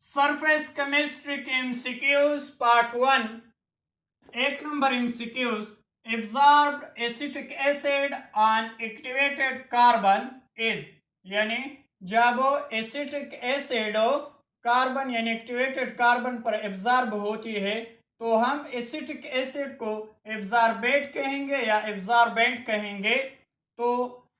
Surface chemistry के MCQs part 1। एक number MCQs, absorbed acetic acid on activated carbon is, यानी जब acetic acid carbon यानी activated carbon पर एब्जॉर्ब होती है तो हम एसिटिक एसिड को एब्जॉर्बेट कहेंगे या एब्जॉर्बेंट कहेंगे। तो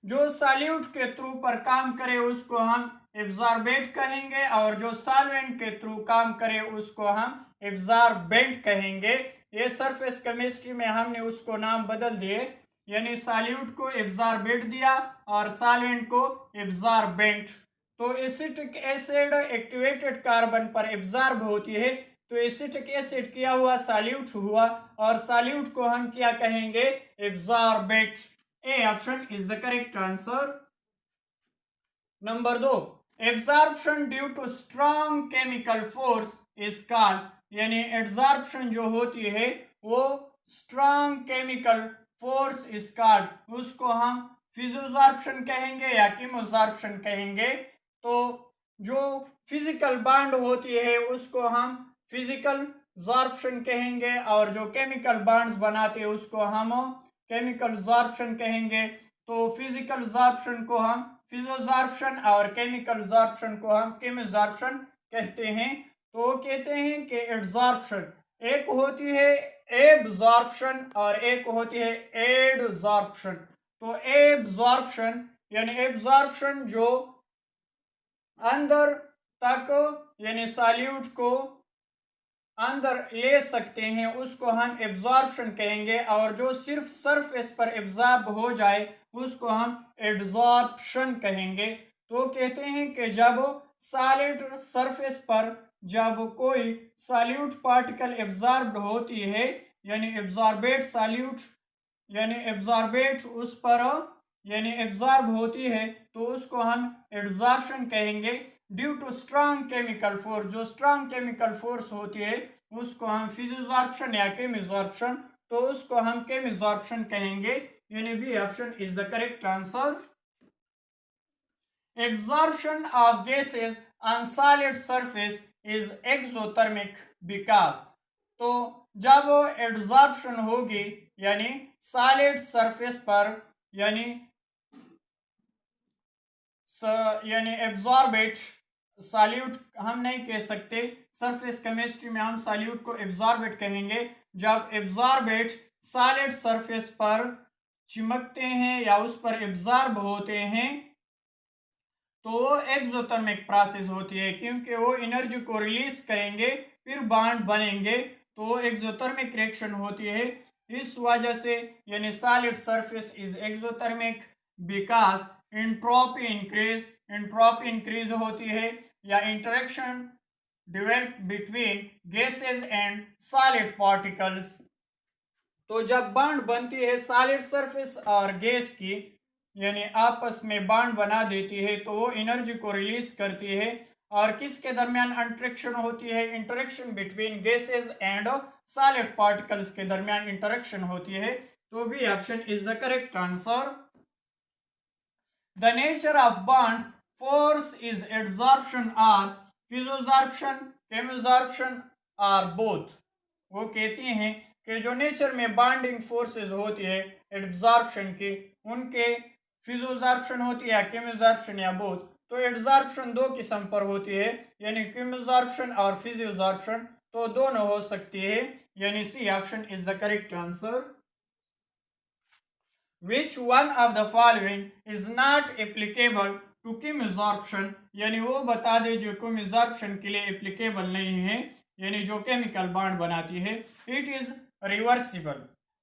जो सॉल्यूट के थ्रू पर काम करे उसको हम एब्जॉर्बेट कहेंगे और जो सॉल्वेंट के थ्रू काम करे उसको हम एब्जॉर्बेंट कहेंगे। ये सरफेस केमिस्ट्री में हमने उसको नाम बदल दिए, यानी सॉल्यूट को एब्जॉर्बेट दिया और सॉल्वेंट को एब्जॉर्बेंट। तो एसिटिक एसिड एक्टिवेटेड कार्बन पर एब्जॉर्ब होती है तो एसिटिक एसिड किया हुआ सॉल्यूट हुआ और सॉल्यूट को हम क्या कहेंगे, absorbate. A option is the correct answer. Number 2, absorption due to strong chemical force is called, यानी एब्जॉर्प्शन जो होती है वो strong chemical force is called, उसको हम फिजियोजॉर्प्शन कहेंगे या कीमोजॉर्प्शन कहेंगे। तो जो फिजिकल बॉन्ड होती है उसको हम फिजिकल जॉर्प्शन कहेंगे और जो केमिकल बॉन्ड्स बनाते हैं उसको हम केमिकल जॉर्प्शन कहेंगे। तो फिजिकल जॉर्प्शन को हम फिजियोजॉर्प्शन और केमिकल जॉर्प्शन को हम कीमोजॉर्प्शन कहते हैं। तो कहते हैं कि एडजॉर्प्शन एक होती है एब्जॉर्प्शन और एक होती है एडजॉर्प्शन। तो एब्जॉर्प्शन यानी एब्जॉर्प्शन जो अंदर तक यानी सॉल्यूट को अंदर ले सकते हैं उसको हम एब्जॉर्प्शन कहेंगे और जो सिर्फ सरफेस पर एब्जॉर्ब हो जाए उसको हम एडजॉर्प्शन कहेंगे। तो कहते हैं कि जब सॉलिड सरफेस पर जब कोई सॉल्यूट पार्टिकल एब्जॉर्ब्ड होती है यानी एब्जॉर्बेट सॉल्यूट यानी एब्जॉर्बेट उस पर यानी एब्जॉर्ब होती है तो उसको हम एब्जॉर्प्शन कहेंगे। Due to strong chemical force, जो स्ट्रॉन्ग केमिकल फोर्स होती है उसको हम फिजियोजॉर्प्शन या केमिजॉर्प्शन, तो उसको हम केमिजॉर्प्शन कहेंगे, यानी B option is the correct answer. Absorption of gases on solid surface is exothermic because, तो जब एब्जॉर्प्शन होगी यानी सॉलिड सरफेस पर यानी एब्जॉर्बेट सॉल्यूट हम नहीं कह सकते, सरफेस केमिस्ट्री में हम सॉल्यूट को एब्जॉर्बेट कहेंगे। जब एब्जॉर्बेट सॉलिड सरफेस पर चिमकते हैं या उस पर एब्जॉर्ब होते हैं तो वो एक्सोथर्मिक प्रोसेस होती है, क्योंकि वो एनर्जी को रिलीज करेंगे फिर बॉन्ड बनेंगे, तो वो एक्सोथर्मिक रिएक्शन होती है। इस वजह से यानी solid surface is exothermic because entropy increase होती है या interaction develop between gases and solid particles. तो जब बॉन्ड बनती है सॉलिड सरफेस और गैस की यानी आपस में बॉन्ड बना देती है तो वो एनर्जी को रिलीज करती है और किसके दरमियान इंटरेक्शन होती है, interaction between gases and solid particles के दरमियान इंटरेक्शन होती है। तो B option is the correct answer. The nature of bond force is absorption और फिजियोजॉर्प्शन, केमिजॉर्प्शन और बोथ। वो कहती हैं कि जो नेचर में बॉन्डिंग फोर्सेस होती है एब्जॉर्प्शन की, उनके फिजियोजॉर्प्शन होती है, केमिजॉर्प्शन या बोथ। तो एब्जॉर्प्शन दो किस्म पर होती है यानी केमिजॉर्प्शन और फिजियोजॉर्प्शन, तो दोनों हो सकती है, यानी C option is the correct answer. Which one of the following is not applicable to chemosorption, यानी वो बता दे जो chemosorption के लिए एप्लीकेबल नहीं है, यानी जो केमिकल बॉन्ड बनाती है। इट इज रिवर्सिबल,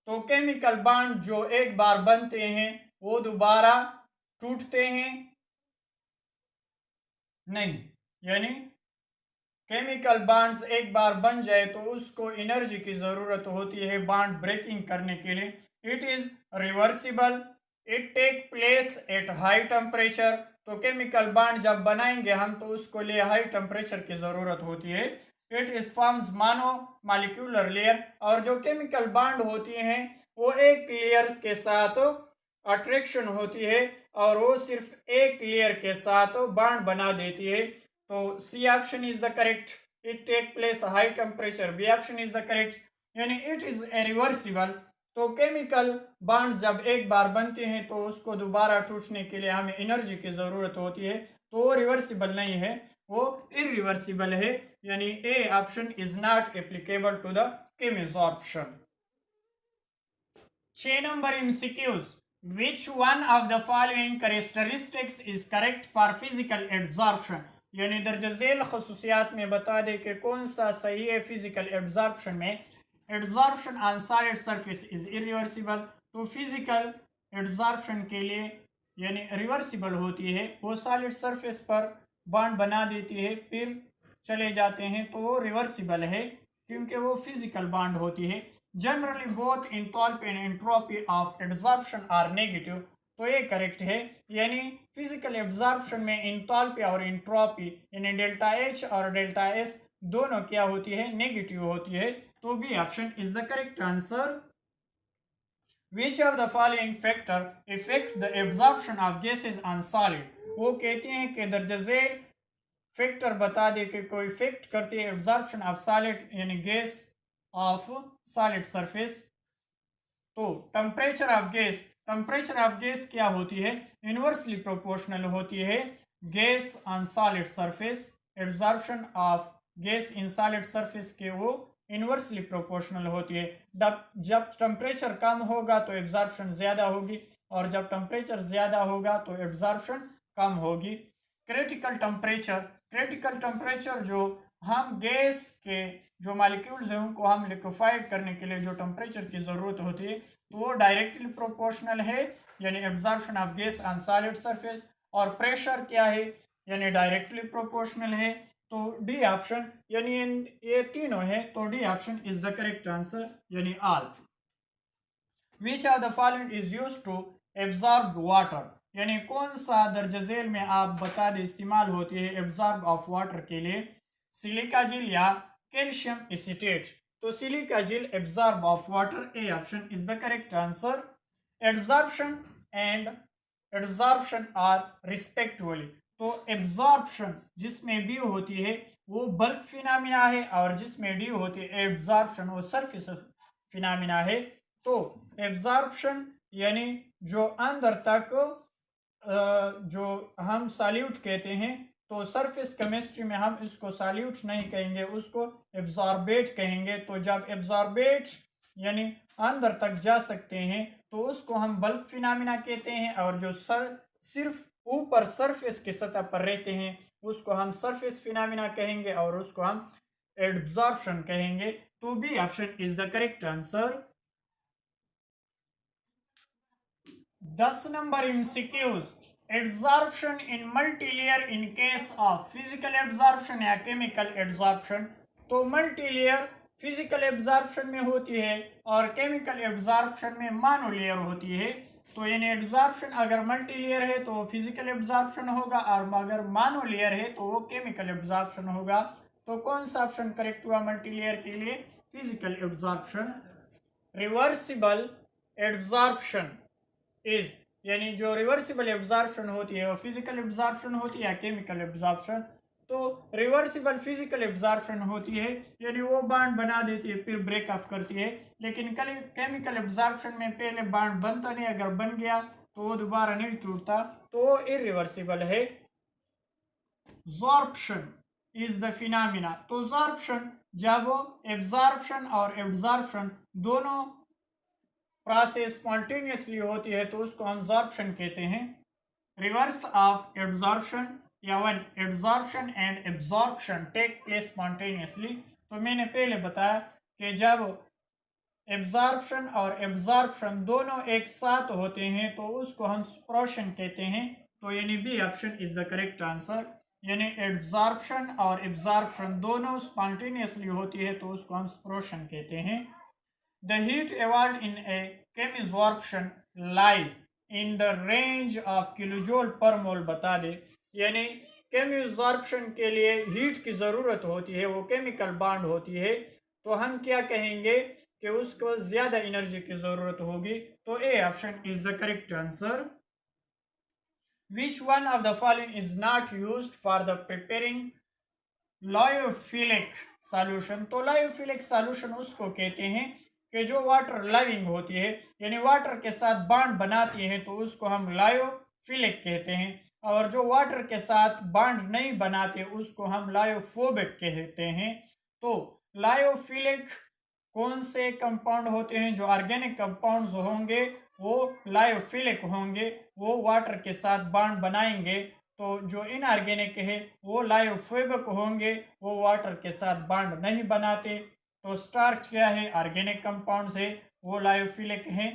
तो केमिकल बॉन्ड जो एक बार बनते हैं वो दोबारा टूटते हैं नहीं, यानी केमिकल बॉन्ड्स एक बार बन जाए तो उसको एनर्जी की जरूरत होती है बॉन्ड ब्रेकिंग करने के लिए। It is reversible, it take place at high temperature, तो केमिकल बॉन्ड जब बनाएंगे हम तो उसको लिए हाई टेम्परेचर की जरूरत होती है। It is forms mono molecular layer, और जो केमिकल बॉन्ड होती हैं वो एक लेयर के साथ अट्रैक्शन होती है और वो सिर्फ एक लेयर के साथ बॉन्ड बना देती है। तो C option is the correct, it take place high temperature. B option is the correct, यानी इट इज रिवर्सिबल। तो केमिकल बॉन्ड्स जब एक बार बनते हैं तो उसको दोबारा टूटने के लिए हमें एनर्जी की जरूरत होती है, तो वो रिवर्सिबल नहीं है, वो इरिवर्सिबल है, यानी ए option is not applicable to the chemisorption. 6 number MCQs, which one of the following characteristics is correct for physical absorption, यानी दर्ज झेल खसूसियात में बता दे कि कौन सा सही है फिजिकल एब्जॉर्प्शन में। Absorption on solid surface is irreversible, तो फिजिकल एब्जॉर्प्शन के लिए यानी रिवर्सिबल होती है, वो सॉलिड सरफेस पर बॉन्ड बना देती है फिर चले जाते हैं, तो वो रिवर्सिबल है क्योंकि वो फिजिकल बॉन्ड होती है। Generally both enthalpy and entropy of absorption are negative, तो ये करेक्ट है, यानी फिजिकल एब्जॉर्प्शन में एंथैल्पी और एंट्रोपी यानी डेल्टा एच और डेल्टा एस दोनों क्या होती है, नेगेटिव होती है, तो B option is the correct answer. Which of the following factor affect the absorption of gases on solid, वो कहते हैं कि दर्ज झेल फैक्टर बता दे कि कोई इफेक्ट करती है एब्जॉर्प्शन ऑफ सॉलिड यानी गैस ऑफ सॉलिड सरफेस। तो टेम्परेचर ऑफ गैस क्या होती है, इनवर्सली प्रोपोर्शनल होती है gas on solid surface. Absorption of gas in solid surface के वो इनवर्सली प्रोपोर्शनल होती है। जब टेम्परेचर कम होगा तो एब्जॉर्प्शन ज़्यादा होगी, और जब टेम्परेचर ज़्यादा होगा तो एब्जॉर्प्शन कम होगी। क्रिटिकल टेम्परेचर जो हम गैस के जो मॉलिक्यूल्स हैं उनको हम लिक्विफाइड करने के लिए जो टेम्परेचर की ज़रूरत होती है, तो वो डायरेक्टली प्रोपोर्शनल है यानी absorption of gas on solid surface. और प्रेशर क्या है, यानी डायरेक्टली प्रोपोर्शनल है, तो डी ऑप्शन यानी ये तीनों है, तो D option is the correct answer यानी all. Which of the following is used to absorb water, यानी कौन सा दर्ज झेल में आप बता दें इस्तेमाल होती है एब्जॉर्ब ऑफ वाटर के लिए। सिलिका जेल या कैल्शियम एसीटेट, तो silica gel absorb of water, A option is the correct answer. Absorption and absorption are respectively, तो एब्जॉर्प्शन जिसमें बी होती है वो बल्क फिनोमिना है, और जिसमें डी होती है एब्जॉर्प्शन वो सरफेस फिनोमिना है। तो एब्जॉर्प्शन यानी जो अंदर तक जो हम सॉल्यूट कहते हैं, तो सरफेस केमिस्ट्री में हम इसको सॉल्यूट नहीं कहेंगे, उसको एब्जॉर्बेट कहेंगे। तो जब एब्जॉर्बेट यानी अंदर तक जा सकते हैं तो उसको हम बल्क फिनोमिना कहते हैं, और जो सिर्फ ऊपर सरफेस की सतह पर रहते हैं उसको हम सरफेस फिनोमिना कहेंगे, और उसको हम एब्जॉर्प्शन कहेंगे। तो B option is the correct answer. 10 number MCQs, absorption in multilayer in case of physical absorption या केमिकल एब्जॉर्प्शन। तो मल्टीलेयर फिजिकल एब्जॉर्प्शन में होती है और केमिकल एब्जॉर्प्शन में मोनोलेयर होती है। तो यानी एब्जॉर्प्शन अगर मल्टीलेयर है तो वो फिजिकल एब्जॉर्प्शन होगा, और अगर मोनोलेयर है तो वो केमिकल एब्जॉर्प्शन होगा। तो कौन सा ऑप्शन करेक्ट हुआ मल्टीलेयर के लिए, physical absorption. Reversible absorption is, यानी जो रिवर्सिबल एब्जॉर्प्शन होती है वो फिजिकल एब्जॉर्प्शन होती है या केमिकल एब्जॉर्प्शन। तो रिवर्सिबल फिजिकल एब्जॉर्प्शन होती है, यानी वो बॉन्ड बना देती है फिर ब्रेक ऑफ करती है। लेकिन केमिकल एब्जॉर्प्शन में पहले बॉन्ड बनता नहीं, अगर बन गया तो वो दोबारा नहीं टूटता, तो वो इरिवर्सिबल है। जॉर्प्शन इज द फिनोमिना, तो जॉर्प्शन जब वो एब्जॉर्प्शन और एब्जॉर्प्शन दोनों प्रोसेस स्पॉन्टेनियसली होती है तो उसको हम जॉर्प्शन कहते हैं। रिवर्स ऑफ एब्जॉर्प्शन या one absorption and absorption take place spontaneously, तो मैंने पहले बताया कि जब एब्जॉर्प्शन और एब्जॉर्प्शन दोनों एक साथ होते हैं तो उसको हम स्प्रोशन कहते हैं। तो यानी B option is the correct answer, यानी एब्जॉर्प्शन और एब्जॉर्प्शन दोनों स्पॉन्टेनियसली होती है तो उसको हम स्प्रोशन कहते हैं। The heat evolved in a chemisorption lies in the range of kilojoule per mole, बता दे, यानी केमिसॉर्प्शन के लिए हीट की ज़रूरत होती है, वो केमिकल बॉन्ड होती है, तो हम क्या कहेंगे कि उसको ज़्यादा एनर्जी की ज़रूरत होगी। तो A option is the correct answer. Which one of the following is not used for the preparing lyophilic solution. तो लायोफिलिक सॉल्यूशन उसको कहते हैं कि जो वाटर लविंग होती है, यानी वाटर के साथ बॉन्ड बनाती है, तो उसको हम लायोफिलिक कहते हैं। और जो वाटर के साथ बॉन्ड नहीं बनाते उसको हम लायोफोबिक कहते हैं। तो लायोफिलिक कौन से कंपाउंड होते हैं? जो ऑर्गेनिक कंपाउंड्स होंगे वो लायोफिलिक होंगे, वो वाटर के साथ बॉन्ड बनाएंगे। तो जो इनऑर्गेनिक है वो लायोफोबिक होंगे, वो वाटर के साथ बॉन्ड नहीं बनाते। तो स्टार्च क्या है? ऑर्गेनिक कंपाउंड्स है, वो लायोफिलिक हैं।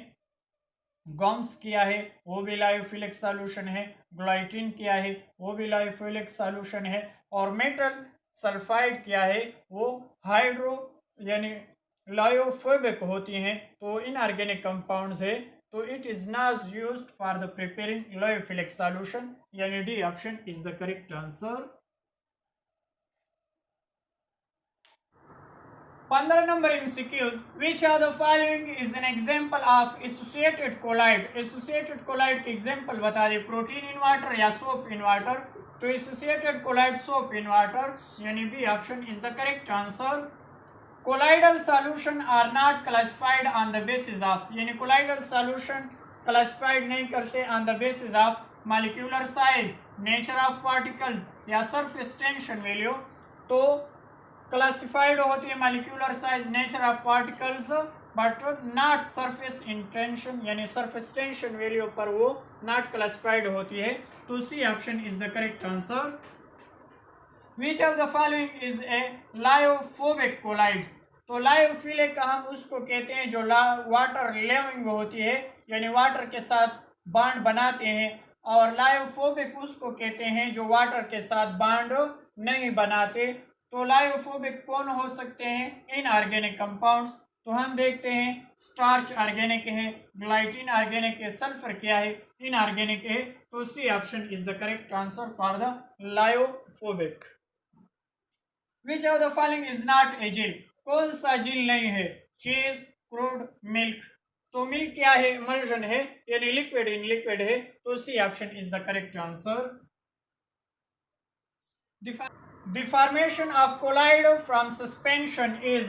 गम्स क्या है? वो भी लायोफिलिक सॉल्यूशन है। ग्लाइटिन क्या है? वो भी लायोफिलिक सॉल्यूशन है। और मेटल सल्फाइड क्या है? वो हाइड्रो यानी लायोफोबिक होती हैं। तो इनऑर्गेनिक कंपाउंड्स है, तो it is not used for the preparing lyophilic solution, यानी D option is the correct answer. 15 number MCQs, which of the following is an example of associated colloid? associated colloid के example बता दे, protein in water या soap in water. तो associated colloid soap in water, यानी B option is the correct answer. Colloidal solution are not classified on the basis of, यानी colloidal solution classified नहीं करते on the basis of molecular size, nature of particles या surface tension value. तो classified होती है molecular size, nature of particles, but not surface intention, यानी surface tension value पर वो नॉट क्लासिफाइड होती है। तो C option is the correct answer. Which of the following is a lyophobic colloids? तो लायोफिलिक हम उसको कहते हैं जो वाटर लिविंग होती है, यानी वाटर के साथ बॉन्ड बनाते हैं। और लायोफोबिक उसको कहते हैं जो वाटर के साथ बॉन्ड नहीं बनाते। तो लायोफोबिक कौन हो सकते हैं? Inorganic compounds. तो हम देखते हैं स्टार्च ऑर्गेनिक है, ग्लाइटिन ऑर्गेनिक है, सल्फर क्या है? इनऑर्गेनिक है। तो C option is the correct answer for the lyophobic. Which of the following is not a gel? कौन सा जेल नहीं है? चीज, क्रूड, मिल्क। तो मिल्क क्या है? इमल्जन है, यानी लिक्विड इन लिक्विड है। तो C option is the correct answer. The formation of colloid from suspension is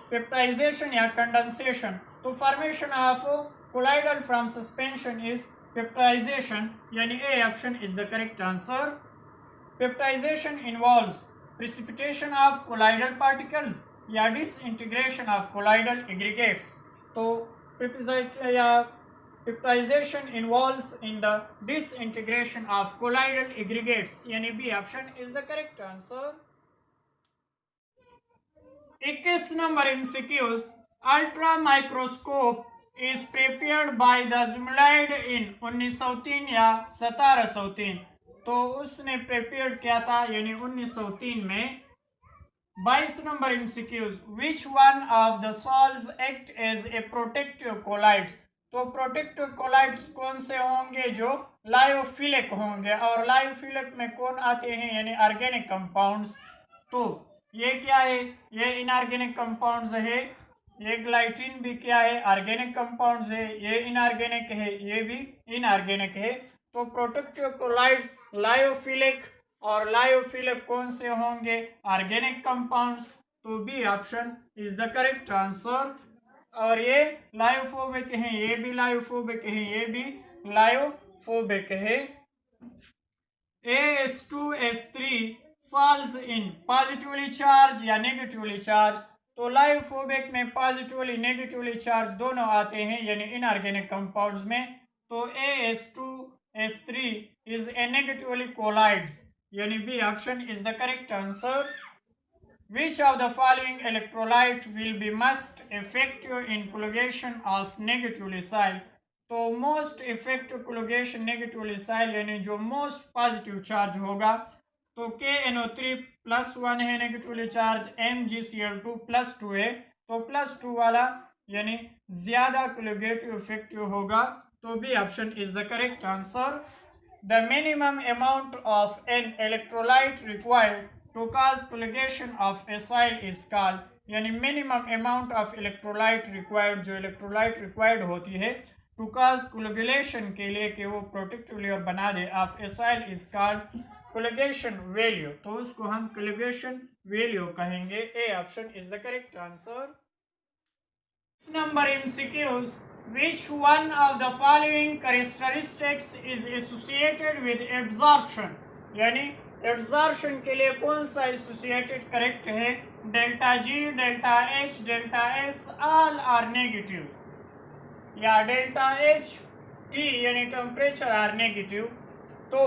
peptidization या condensation। तो formation of colloidal from suspension is peptidization, यानी A option is the correct answer। Peptidization involves precipitation of colloidal particles या disintegration of colloidal aggregates। तो peptidization involves in the disintegration of colloidal aggregates, यानी B option is the correct answer। 21 number MCQs, ultra microscope is prepared by the Zumwalt in 1903 या 1703। तो उसने prepare किया था यानी 1903 में। 22 number MCQs, which one of the salts act as a protective colloids? तो protective collides कौन से होंगे? जो लायोफिलिक होंगे। और लायोफिलिक में कौन आते हैं? यानी ऑर्गेनिक कंपाउंड्स। तो ये क्या है? ये इनऑर्गेनिक कंपाउंड्स है। ये ग्लाइटिन भी क्या है? ऑर्गेनिक कंपाउंड्स है। ये इनऑर्गेनिक है, ये भी इनऑर्गेनिक है। तो प्रोटेक्टिव कोलाइड्स लायोफिलिक, और लायोफिलिक कौन से होंगे? Organic compounds. तो B option is the correct answer. और ये लायोफोबिक है, ये भी लायोफोबिक है, ये भी लायोफोबिक है। AS2S3 solves in positively charge या नेगेटिवली चार्ज। तो लायोफोबिक में पॉजिटिवली नेगेटिवली चार्ज दोनों आते हैं, यानी इनऑर्गेनिक कंपाउंड्स में। तो AS2S3 is a negatively colloids, यानी B option is the correct answer. Which of the following electrolyte will be most effective in coagulation of negatively soil? तो most effective coagulation negatively soil यानी जो most positive charge होगा। तो KNO3 +1 है negatively charge, MgCl2 +2 है। तो +2 वाला यानी ज्यादा कोलुगेटिव इफेक्टिव होगा। तो B option is the correct answer. The minimum amount of an electrolyte required to cause coagulation of a soil is called, यानी minimum amount of electrolyte required, जो इलेक्ट्रोलाइट रिक्वायर्ड होती है टू कॉज कोलुगुलेशन के लिए कि वो प्रोटेक्टिव लेयर बना दे of acyl is called coagulation value, तो उसको हम कोलुगेशन वैल्यू कहेंगे। A option is the correct answer. Number MCQs, which one of the following characteristics is associated with absorption, यानी एब्जॉर्प्शन के लिए कौन सा एसोसिएटेड करेक्ट है? Delta G, delta H, delta S all are negative, या delta H T यानी temperature are negative. तो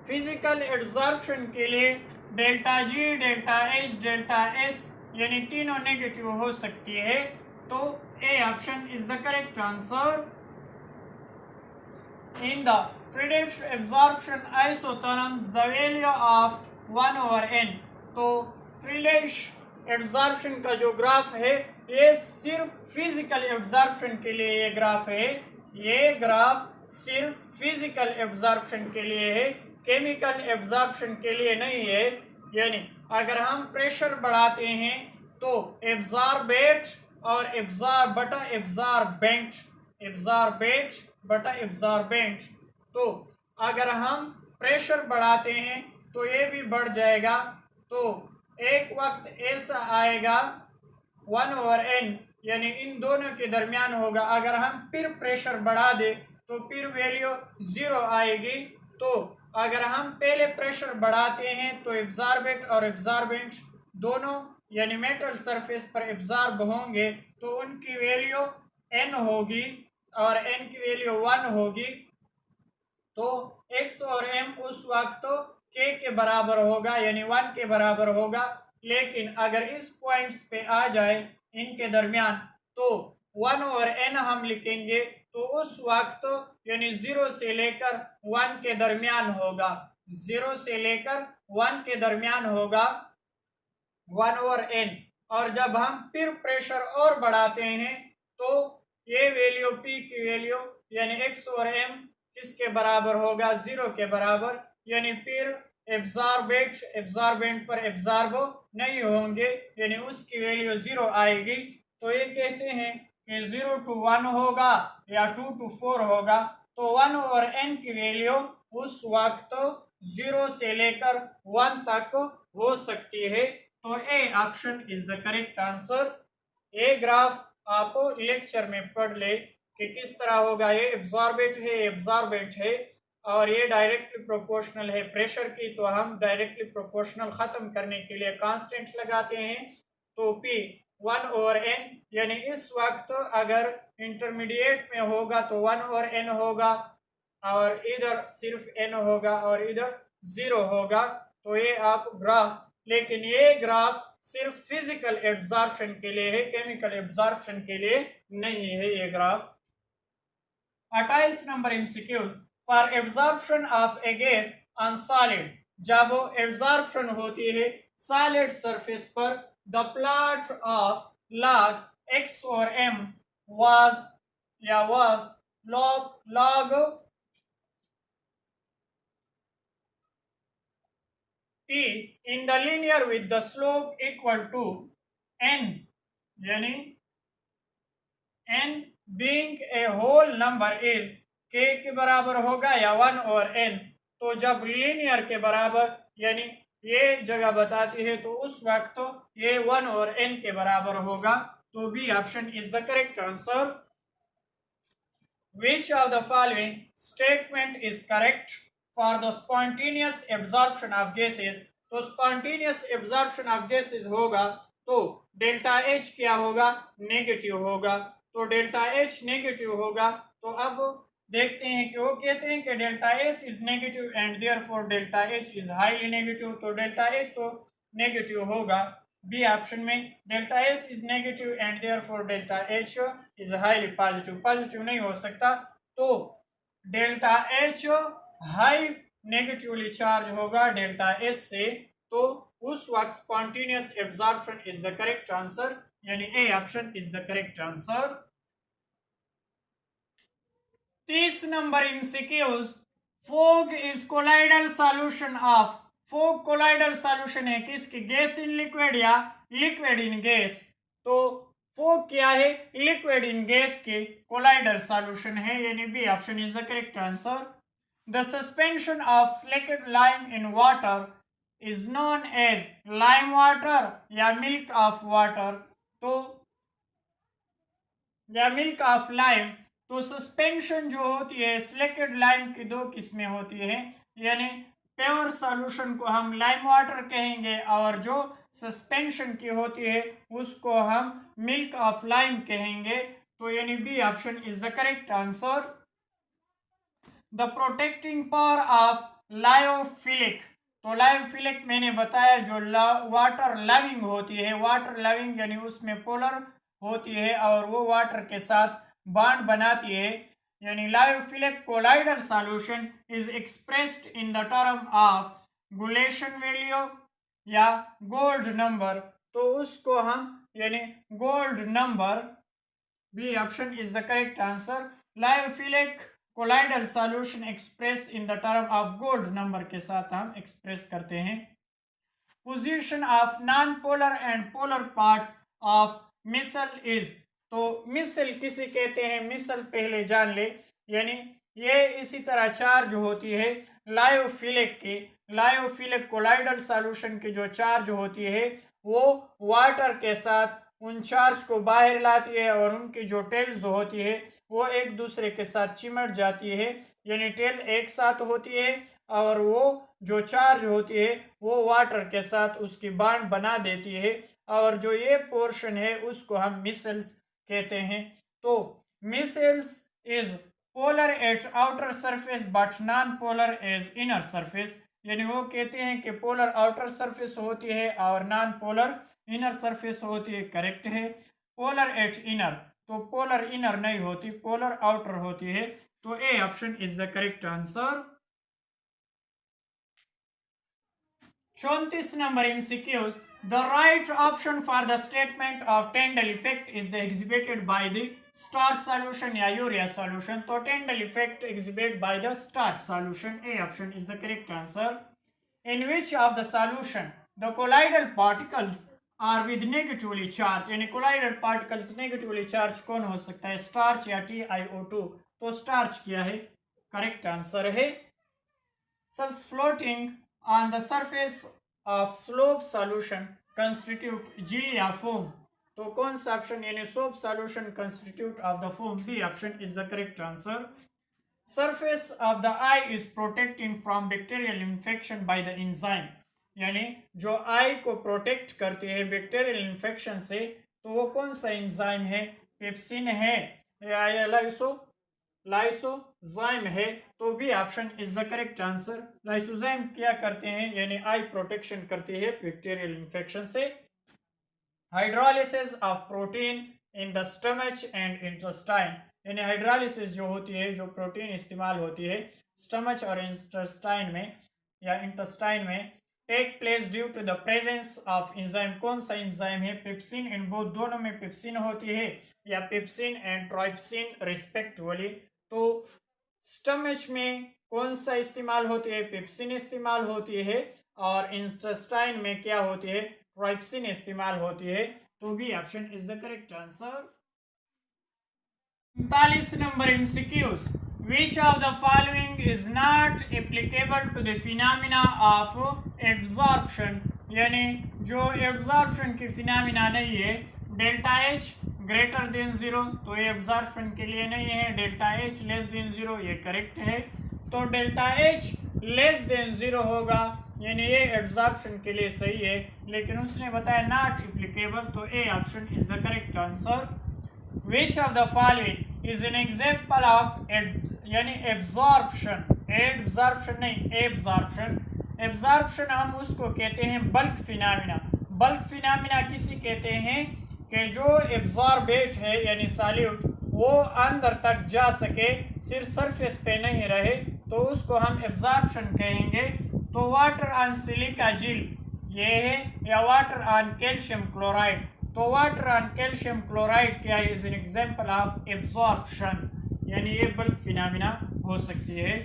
physical absorption के लिए delta G, delta H, delta S यानी तीनों नेगेटिव हो सकती है, तो A option is the correct answer. In the Friedrich absorption isotherms the value of 1/n, तो Friedrich absorption का जो ग्राफ है ये सिर्फ फिजिकल एब्जॉर्प्शन के लिए ये ग्राफ है, ये ग्राफ सिर्फ फिजिकल एब्जॉर्प्शन के लिए है, केमिकल एब्जॉर्प्शन के लिए नहीं है। यानी अगर हम प्रेशर बढ़ाते हैं तो एब्जॉर्बेट और एब्जॉर्ब बटा एब्जॉर्बेंट, एब्जॉर्बेट बटा एब्जॉर्बेंट, तो अगर हम प्रेशर बढ़ाते हैं तो ये भी बढ़ जाएगा, तो एक वक्त ऐसा आएगा 1/n यानी इन दोनों के दरमियान होगा। अगर हम फिर प्रेशर बढ़ा दे तो फिर वैल्यू 0 आएगी। तो अगर हम पहले प्रेशर बढ़ाते हैं तो एब्जॉर्बेट और एब्जॉर्बेंट दोनों यानी मेटल सरफेस पर एब्जॉर्ब होंगे, तो उनकी वैल्यू n होगी और n की वैल्यू 1 होगी, तो x और m उस वक्त तो k के बराबर होगा यानी 1 के बराबर होगा। लेकिन अगर इस पॉइंट्स पे आ जाए इनके दरमियान तो 1/n हम लिखेंगे, तो उस वक्त यानी 0 से लेकर 1 के दरमियान होगा, 0 से लेकर 1 के दरमियान होगा 1/n। और जब हम फिर प्रेशर और बढ़ाते हैं तो ये वैल्यू p की वैल्यू यानी x और m किसके बराबर होगा? 0 के बराबर, यानी फिर एब्जॉर्बेट एब्जॉर्बेंट पर एब्जॉर्ब नहीं होंगे यानी उसकी वैल्यू 0 आएगी। तो ये कहते हैं कि 0 to 1 होगा या 2 to 4 होगा, तो 1/n की वैल्यू उस वक्त 0 से लेकर 1 तक हो सकती है, तो A option is the correct answer. ये ग्राफ आप लेक्चर में पढ़ ले कि किस तरह होगा। ये एब्जॉर्बेट है, एब्जॉर्बेंट है और ये डायरेक्टली प्रोपोर्शनल है प्रेशर की, तो हम डायरेक्टली प्रोपोर्शनल खत्म करने के लिए कांस्टेंट लगाते हैं, तो P 1/n यानी इस वक्त अगर इंटरमीडिएट में होगा तो 1/n होगा और इधर सिर्फ n होगा और इधर 0 होगा। तो ये आप ग्राफ, लेकिन ये ग्राफ सिर्फ फिजिकल एब्जॉर्प्शन के लिए है, केमिकल एब्जॉर्प्शन के लिए नहीं है ये graph. 28 number MCQ, for absorption of a gas on solid, जब एब्जॉर्प्शन होती है सॉलिड सरफेस पर, the plot of log x और m was log p in the linear with the slope equal to n, यानी n being a whole number is k के बराबर होगा या 1/n। तो जब लीनियर के बराबर यानी ये जगह बताती है तो उस वक्त तो ये 1/n के बराबर होगा, तो B option is the correct answer. Which of the following statement is correct for the spontaneous absorption of gases? तो spontaneous absorption of gases होगा तो डेल्टा H क्या होगा? नेगेटिव होगा, तो डेल्टा H नेगेटिव होगा। तो अब देखते हैं कि वो कहते हैं कि delta S is negative and therefore delta H is highly negative, तो डेल्टा H तो नेगेटिव होगा। बी ऑप्शन में delta S is negative and therefore delta H is highly positive, positive नहीं हो सकता, तो delta H high negatively charge होगा delta S से, तो उस वक्त spontaneous absorption is the correct answer, यानी ए option is the correct answer. 30 number MCQs, fog is colloidal solution of, fog colloidal solution है किसकी? गैस इन लिक्विड या liquid in gas. तो फोक क्या है? लिक्विड इन गैस के colloidal solution है, यानी B option is the correct answer. The suspension of slaked lime in water is known as lime water या मिल्क ऑफ वाटर, तो या मिल्क ऑफ लाइम। तो सस्पेंशन जो होती है स्लेकेड लाइम की दो किस्में होती है, यानी प्योर सॉल्यूशन को हम लाइम वाटर कहेंगे और जो सस्पेंशन की होती है उसको हम मिल्क ऑफ लाइम कहेंगे, तो यानी B option is the correct answer. The protecting power of lyophilic, तो लायोफिलिक मैंने बताया जो वाटर लविंग होती है, वाटर लविंग यानी उसमें पोलर होती है और वो वाटर के साथ बॉन्ड बनाती है, यानी lyophilic colloidal solution is expressed in the term of coagulation value या गोल्ड नंबर, तो उसको हम यानी gold number, B option is the correct answer. Lyophilic colloidal solution express in the term of gold number के साथ हम express करते हैं। Position of non polar and polar parts of micelle is, तो मिसल किसे कहते हैं? मिसल पहले जान ले, यानी ये इसी तरह चार्ज होती है लायोफिलिक की, लायोफिलिक कोलाइडल सॉल्यूशन की जो चार्ज होती है वो वाटर के साथ उन चार्ज को बाहर लाती है और उनकी जो टेल्स होती है वो एक दूसरे के साथ चिमट जाती है, यानी टेल एक साथ होती है और वो जो चार्ज होती है वो वाटर के साथ उसकी बॉन्ड बना देती है, और जो ये पोर्शन है उसको हम मिसल्स कहते हैं। तो micelles is polar at outer surface but non polar as inner surface, यानी वो कहते हैं कि पोलर आउटर सरफेस होती है और नॉन पोलर इनर सरफेस होती है, करेक्ट है। पोलर एट इनर, तो पोलर इनर नहीं होती, पोलर आउटर होती है, तो A option is the correct answer. 34 number MCQs, the right option for the statement of Tyndall effect is the exhibited by the starch solution या urea solution, तो Tyndall effect exhibited by the starch solution, A option is the correct answer। In which of the solution the colloidal particles are with negatively charged, यानी colloidal particles negatively charged कौन हो सकता है? starch या TiO2, तो starch क्या है? correct answer है। Subs floating on the surface of slope solution constitute gel या foam, तो कौन सा ऑप्शन यानी soap solution constitute of the foam, B option is the correct answer. Surface of the eye is protecting from bacterial infection by the enzyme, यानी जो आई को protect करती है बैक्टीरियल इन्फेक्शन से, तो वो कौन सा एंजाइम है? पेप्सिन है या लाइसोजाइम है, तो B option is the correct answer. Lysozyme क्या करते हैं? यानी आई प्रोटेक्शन करती है बैक्टीरियल इन्फेक्शन से। Hydrolysis of protein in the stomach and intestine, यानी हाइड्रोलिसिस जो होती है, जो प्रोटीन इस्तेमाल होती है स्टमच और इंटेस्टाइन में या इंटेस्टाइन में, take place due to the presence of enzyme, कौन सा एंजाइम है? पेप्सिन, इन बोथ दोनों में पेप्सिन होती है या पेप्सिन एंड ट्राइप्सिन रिस्पेक्टिवली, तो स्टमच में कौन सा इस्तेमाल होती है? पेप्सिन इस्तेमाल होती है, और इंटेस्टाइन में क्या होती है? ट्राइप्सिन इस्तेमाल होती है, तो B option is the correct answer. 39 number MCQs, which of the following is not applicable to the phenomena of absorption, यानी जो एब्जॉर्प्शन की फिनोमिना नहीं है, डेल्टा H ग्रेटर देन 0, तो ये एब्जॉर्प्शन के लिए नहीं है, डेल्टा H लेस देन 0 ये करेक्ट है, तो डेल्टा H लेस देन 0 होगा, यानी ये एब्जॉर्प्शन के लिए सही है, लेकिन उसने बताया नॉट एप्लीकेबल, तो A option is the correct answer. Which of the following is an example of यानी एब्जॉर्प्शन, एब्जॉर्प्शन नहीं एब्जॉर्प्शन, एब्जॉर्प्शन हम उसको कहते हैं बल्क फिनोमिना। बल्क फिनोमिना किसी कहते हैं कि जो एब्जॉर्बेट है यानी सॉल्यूट वो अंदर तक जा सके, सिर्फ सरफेस पे नहीं रहे, तो उसको हम एब्जॉर्प्शन कहेंगे। तो वाटर ऑन सिलिका जेल ये है, या वाटर ऑन कैल्शियम क्लोराइड, तो वाटर ऑन कैल्शियम क्लोराइड क्या है? Is an example of absorption, यानी ये बल्क फिनोमिना हो सकती है।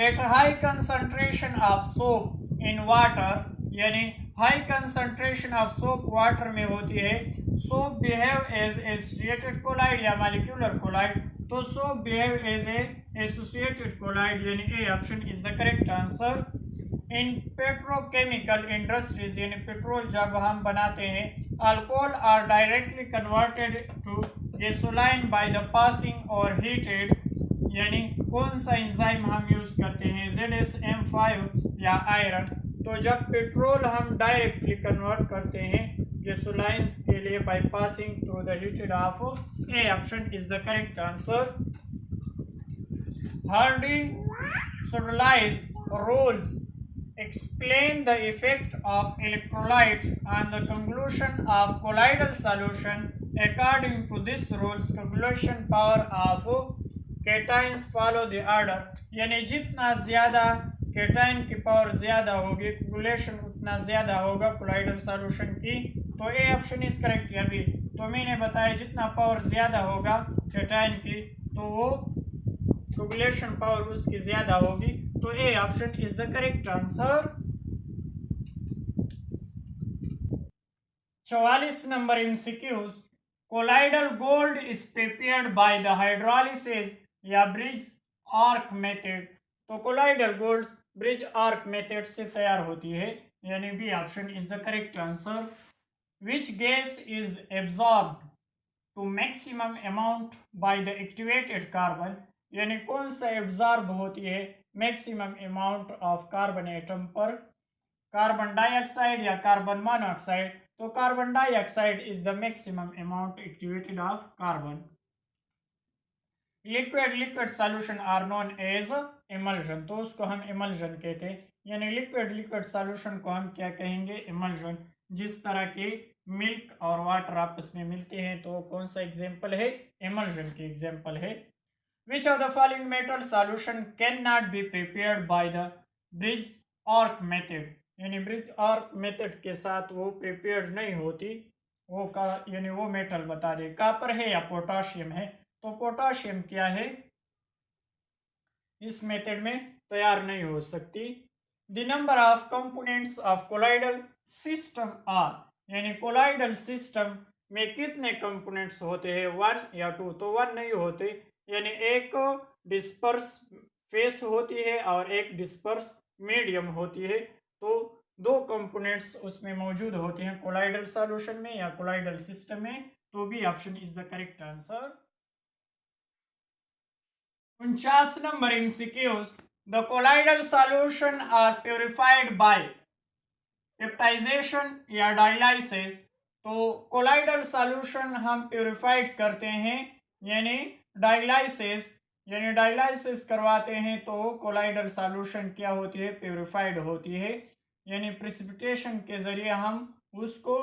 At high concentration of soap in water, यानी high concentration of soap water में होती है, soap behave as associated colloid या मॉलिक्यूलर कोलाइड, तो soap behave as a associated colloid, यानी ए option is the correct answer. In petrochemical industries, यानी petrol जब हम बनाते हैं, alcohol are directly converted to gasoline by the passing और heated, यानी कौन सा एंजाइम हम यूज करते हैं, ZSM5 या आयरन। तो जब पेट्रोल हम डायरेक्टली कन्वर्ट करते हैं गैसोलाइंस के लिए by passing through the heated of, A option is the correct answer. Hardy Sodali's rules explain the effect of electrolyte on the convolution of colloidal solution. According to this rules, coagulation power of cations follow the order, यानी जितना ज़्यादा cation की power ज़्यादा होगी, coagulation उतना ज़्यादा होगा colloidal solution की, तो ए ऑप्शन इज करेक्ट। अभी तो मैंने बताया जितना पावर ज़्यादा होगा केटाइन की तो वो कोगुलेशन पावर उसकी ज़्यादा होगी, तो A option is the correct answer. 44 number MCQs, colloidal gold is prepared by the hydrolysis या ब्रिज आर्क मेथड, तो colloidal gold bridge arc method से तैयार होती है, यानी B option is the correct answer. Which gas is absorbed to maximum amount by the activated carbon, यानी कौन सा एब्जॉर्ब होती है maximum amount of carbon atom पर, कार्बन डाइऑक्साइड या कार्बन मोनोऑक्साइड, तो carbon dioxide is the maximum amount activated of carbon. Liquid solution are known as emulsion, तो उसको हम इमल्जन कहते हैं, यानी लिक्विड सॉल्यूशन को हम क्या कहेंगे, इमल्जन। जिस तरह के मिल्क और वाटर आपस में मिलते हैं, तो कौन सा एग्जाम्पल है, इमल्जन की एग्जाम्पल है। विच of the following metal solution can not be prepared by the bridge arc method, यानी ब्रिज आर्क मेथड के साथ वो प्रिपेयर्ड नहीं होती, वो का यानी वो मेटल बता दे, कॉपर है या पोटाशियम है, तो पोटाशियम क्या है, इस मेथड में तैयार नहीं हो सकती। The number of components of colloidal system are, यानी कोलाइडल सिस्टम में कितने कंपोनेंट्स होते हैं, 1 या 2, तो 1 नहीं होते, यानी एक डिस्पर्स फेस होती है और एक डिस्पर्स मीडियम होती है, तो 2 कंपोनेंट्स उसमें मौजूद होते हैं कोलाइडल सॉल्यूशन में या कोलाइडल सिस्टम में, तो B option is the correct answer. 49 number MCQs, the colloidal solution are purified by peptization या डायलाइसिस, तो कोलाइडल सॉल्यूशन हम प्योरिफाइड करते हैं यानी डायलाइसिस, यानी डायलाइसिस करवाते हैं, तो कोलाइडल सॉल्यूशन क्या होती है, प्योरिफाइड होती है, यानी प्रिसिपिटेशन के जरिए हम उसको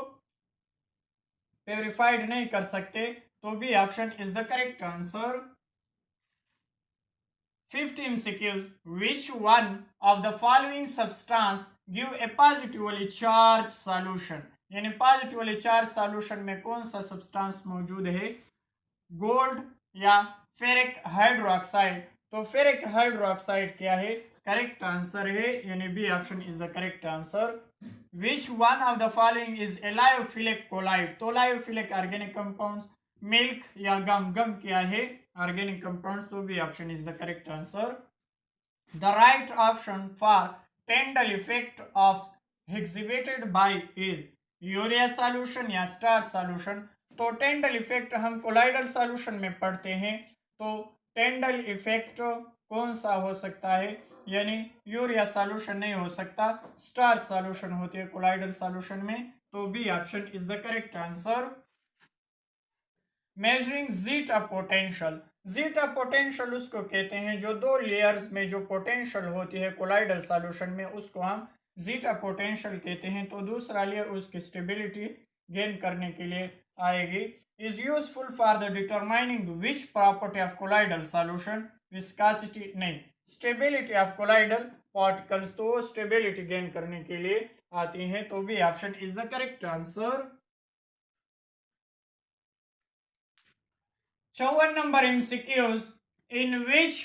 प्योरिफाइड नहीं कर सकते, तो B option is the correct answer. 50 MCQs, which one of the following substance give a positively charged solution, यानी पॉजिटिवली चार्ज सॉल्यूशन में कौन सा सब्सटेंस मौजूद है, गोल्ड या फेरिक हाइड्रोक्साइड, तो फेरिक हाइड्रोक्साइड क्या है, करेक्ट आंसर है, यानी B option is the correct answer. Which one of the following is a lyophilic colloid, तो लायोफिलिक ऑर्गेनिक कंपाउंड्स, मिल्क या गम, गम क्या है, ऑर्गेनिक कंपाउंड्स, तो B option is the correct answer. The right option for Tyndall effect of exhibited by is urea solution या starch solution, तो टेंडल effect हम colloidal solution में पढ़ते हैं, तो टेंडल इफेक्ट कौन सा हो सकता है, यानी यूरिया सॉल्यूशन नहीं हो सकता, स्टार्च सॉल्यूशन होती है कोलाइडल सॉल्यूशन में, तो B option is the correct answer. Measuring zeta potential, zeta potential उसको कहते हैं जो 2 लेयर्स में जो पोटेंशियल होती है कोलाइडल सॉल्यूशन में, उसको हम जीटा पोटेंशियल कहते हैं, तो दूसरा लेयर उसकी स्टेबिलिटी गेन करने के लिए आएगी। Is useful for the determining which property of colloidal solution, viscosity नहीं, स्टेबिलिटी ऑफ कोलाइडल पार्टिकल्स, तो स्टेबिलिटी गेन करने के लिए आती हैं, तो B option is the correct answer. 54 number MCQs, in which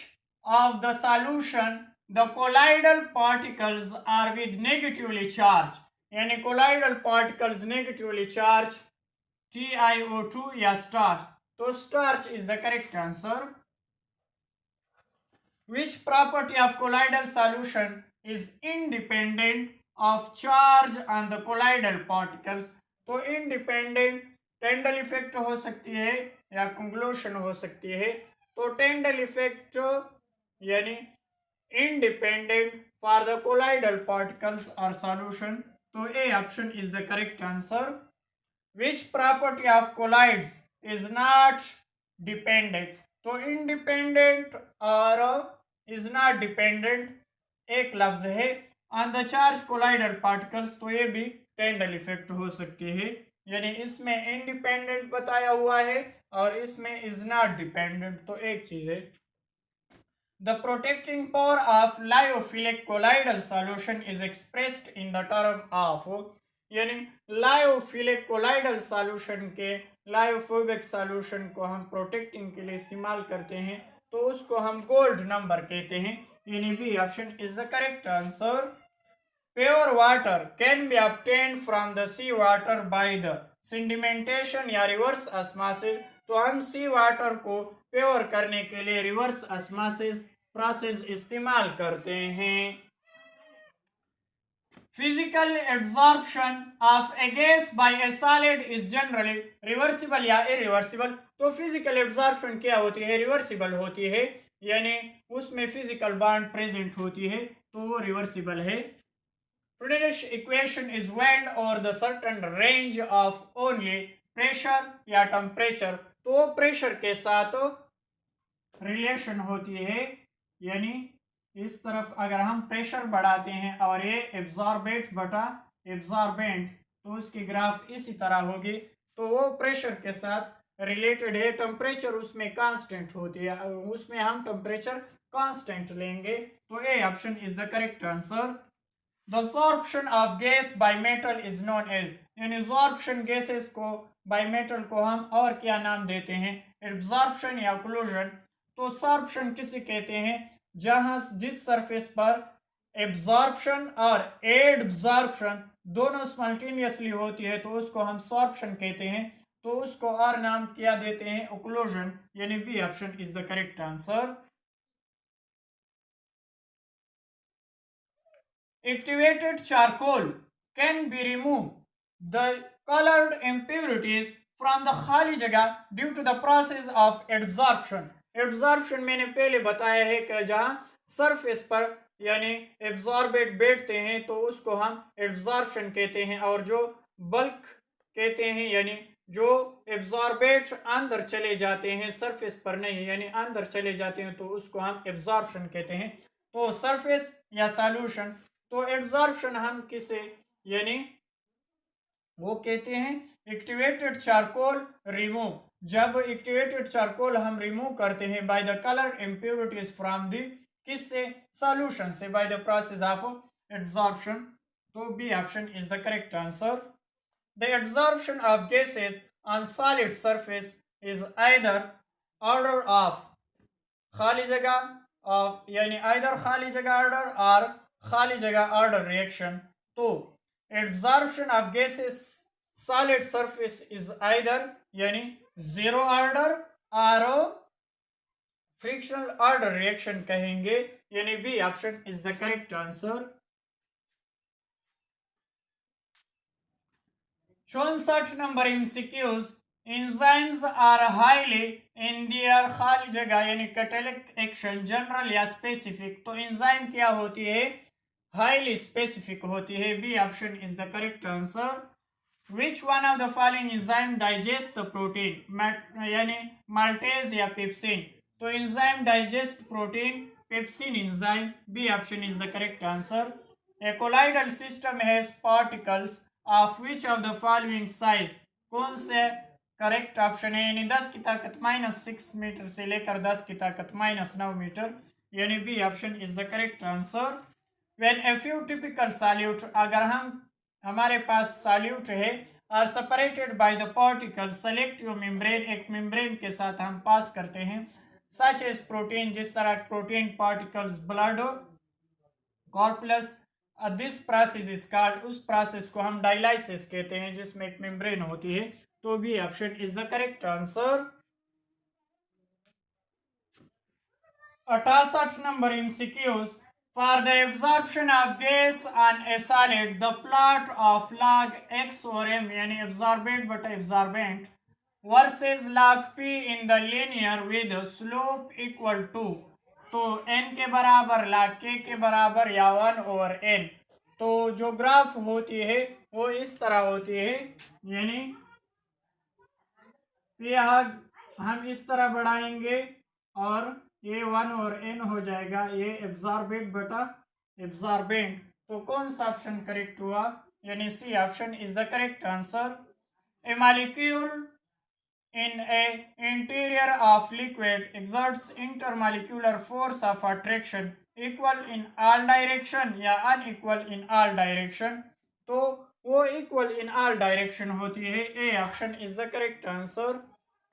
of the solution the colloidal particles are with negatively charged, यानी colloidal particles negatively charge TiO2 या starch, तो starch is the correct answer. Which property of colloidal solution is independent of charge on the colloidal particles? तो independent टेंडल effect हो सकती है या conclusion हो सकती है। तो टेंडल इफेक्ट यानी independent for the colloidal particles or solution, तो A option is the correct answer। Which property of colloids is not dependent? तो independent और is not dependent एक लफ्ज है on the charge colloidal particles, तो ये भी टेंडल इफेक्ट हो सकती है। यानी इसमें इंडिपेंडेंट बताया हुआ है और इसमें इज नॉट डिपेंडेंट, तो एक चीज है। The protecting power of lyophilic colloidal solution is expressed in the term of, यानी लायोफिलिक कोलाइडल सॉल्यूशन के लायोफोबिक सॉल्यूशन को हम प्रोटेक्टिंग के लिए इस्तेमाल करते हैं, तो उसको हम गोल्ड नंबर कहते हैं, यानी B option is the correct answer. Pure water can be obtained from the sea water by the sedimentation या रिवर्स ऑस्मोसिस, तो हम सी वाटर को प्योर करने के लिए रिवर्स ऑस्मोसिस प्रोसेस इस्तेमाल करते हैं। Physical absorption of a gas by a solid is generally reversible या इरिवर्सिबल, तो फिजिकल एब्जॉर्प्शन क्या होती है? रिवर्सिबल होती है, यानी उसमें फिजिकल बॉन्ड प्रेजेंट होती है, तो वो रिवर्सिबल है। फ्रीडिश इक्वेशन इज वैल्ड और the certain range of only pressure या टेम्परेचर, तो प्रेशर के साथ रिलेशन होती है, यानी इस तरफ अगर हम प्रेशर बढ़ाते हैं और ये एब्जॉर्बेट बटा एब्जॉर्बेंट, तो उसकी ग्राफ इसी तरह होगी, तो वो प्रेशर के साथ रिलेटेड है। टेम्परेचर उसमें कांस्टेंट होती है, उसमें हम टेम्परेचर कांस्टेंट लेंगे, तो A option is the correct answer. The sorption of gas by metal is known as, यानी सॉर्प्शन गैसेस को बाय मेटल को हम और क्या नाम देते हैं? एब्जॉर्प्शन या कोल्यूशन। तो सॉर्प्शन किसे कहते हैं? जहां जिस सरफेस पर एब्जॉर्प्शन और एडब्जॉर्प्शन दोनों सिमल्टेनियसली होती है, तो उसको हम सॉर्प्शन कहते हैं, तो उसको और नाम क्या देते हैं? ओक्लूजन, यानी B option is the correct answer. Activated charcoal can be remove the coloured impurities from the खाली जगह due to the process of absorption. Absorption मैंने पहले बताया है कि जहां सरफेस पर यानी एब्जॉर्बेट बैठते हैं, तो उसको हम एब्जॉर्प्शन कहते हैं, और जो बल्क कहते हैं, यानी जो एब्जॉर्बेट अंदर चले जाते हैं, सरफेस पर नहीं, यानी अंदर चले जाते हैं, तो उसको हम एब्जॉर्प्शन कहते हैं। तो सरफेस या सॉल्यूशन, तो एब्जॉर्प्शन हम किसे यानी वो कहते हैं एक्टिवेटेड चारकोल रिमूव, जब एक्टिवेटेड चारकोल हम रिमूव करते हैं by the colour impurities from the किससे? सॉल्यूशन से, by the process of absorption, तो B option is the correct answer. The absorption of gases on solid surface is either order of खाली जगह of, यानी either खाली जगह order और खाली जगह ऑर्डर रिएक्शन। तो absorption of gases solid surface is either यानी जीरो ऑर्डर और फ्रिक्शनल ऑर्डर रिएक्शन कहेंगे, यानी B option is the correct answer. 64 number MCQs enzymes are highly in their खाली जगह यानी कैटालिटिक एक्शन जनरल या स्पेसिफिक, तो एंजाइम क्या होती है? हाईली स्पेसिफिक होती है, B option is the correct answer. Which one of the following enzyme digest the protein? यानी माल्टेज या पेप्सिन, तो enzyme digest protein, pepsin enzyme, B option is the correct answer. A colloidal system has particles of which of the following size, कौन से correct option है? यानी 10 की ताकत -6 metre से लेकर 10 की ताकत -9 मीटर, यानी B option is the correct answer. When a few typical solute, अगर हमारे पास सॉल्यूट है और separated by the particle selective membrane, एक मेम्ब्रेन के साथ हम पास करते हैं, सच एज प्रोटीन, जिस तरह protein particles blood corpus this process is called, उस प्रोसेस को हम डायलाइसिस कहते हैं जिसमें एक मेम्ब्रेन होती है। तो B option is the correct answer. 68 number MCQs। For the absorption of gas on a solid, the plot of log x or m यानी absorbent बटा absorbent versus log p in the linear with slope equal to, तो n के बराबर log k के बराबर या 1 over n। तो जो ग्राफ होती है वो इस तरह होती है, यानी यहाँ हम इस तरह बढ़ाएंगे और ये 1 और n हो जाएगा, ये एब्जॉर्बेंट बटा एब्जॉर्बेंट। तो कौन सा ऑप्शन करेक्ट हुआ, यानी C option is the correct answer. A molecule in a interior of liquid exerts intermolecular force of attraction equal in all direction या unequal in all direction, तो वो equal in all direction होती है। A option is the correct answer.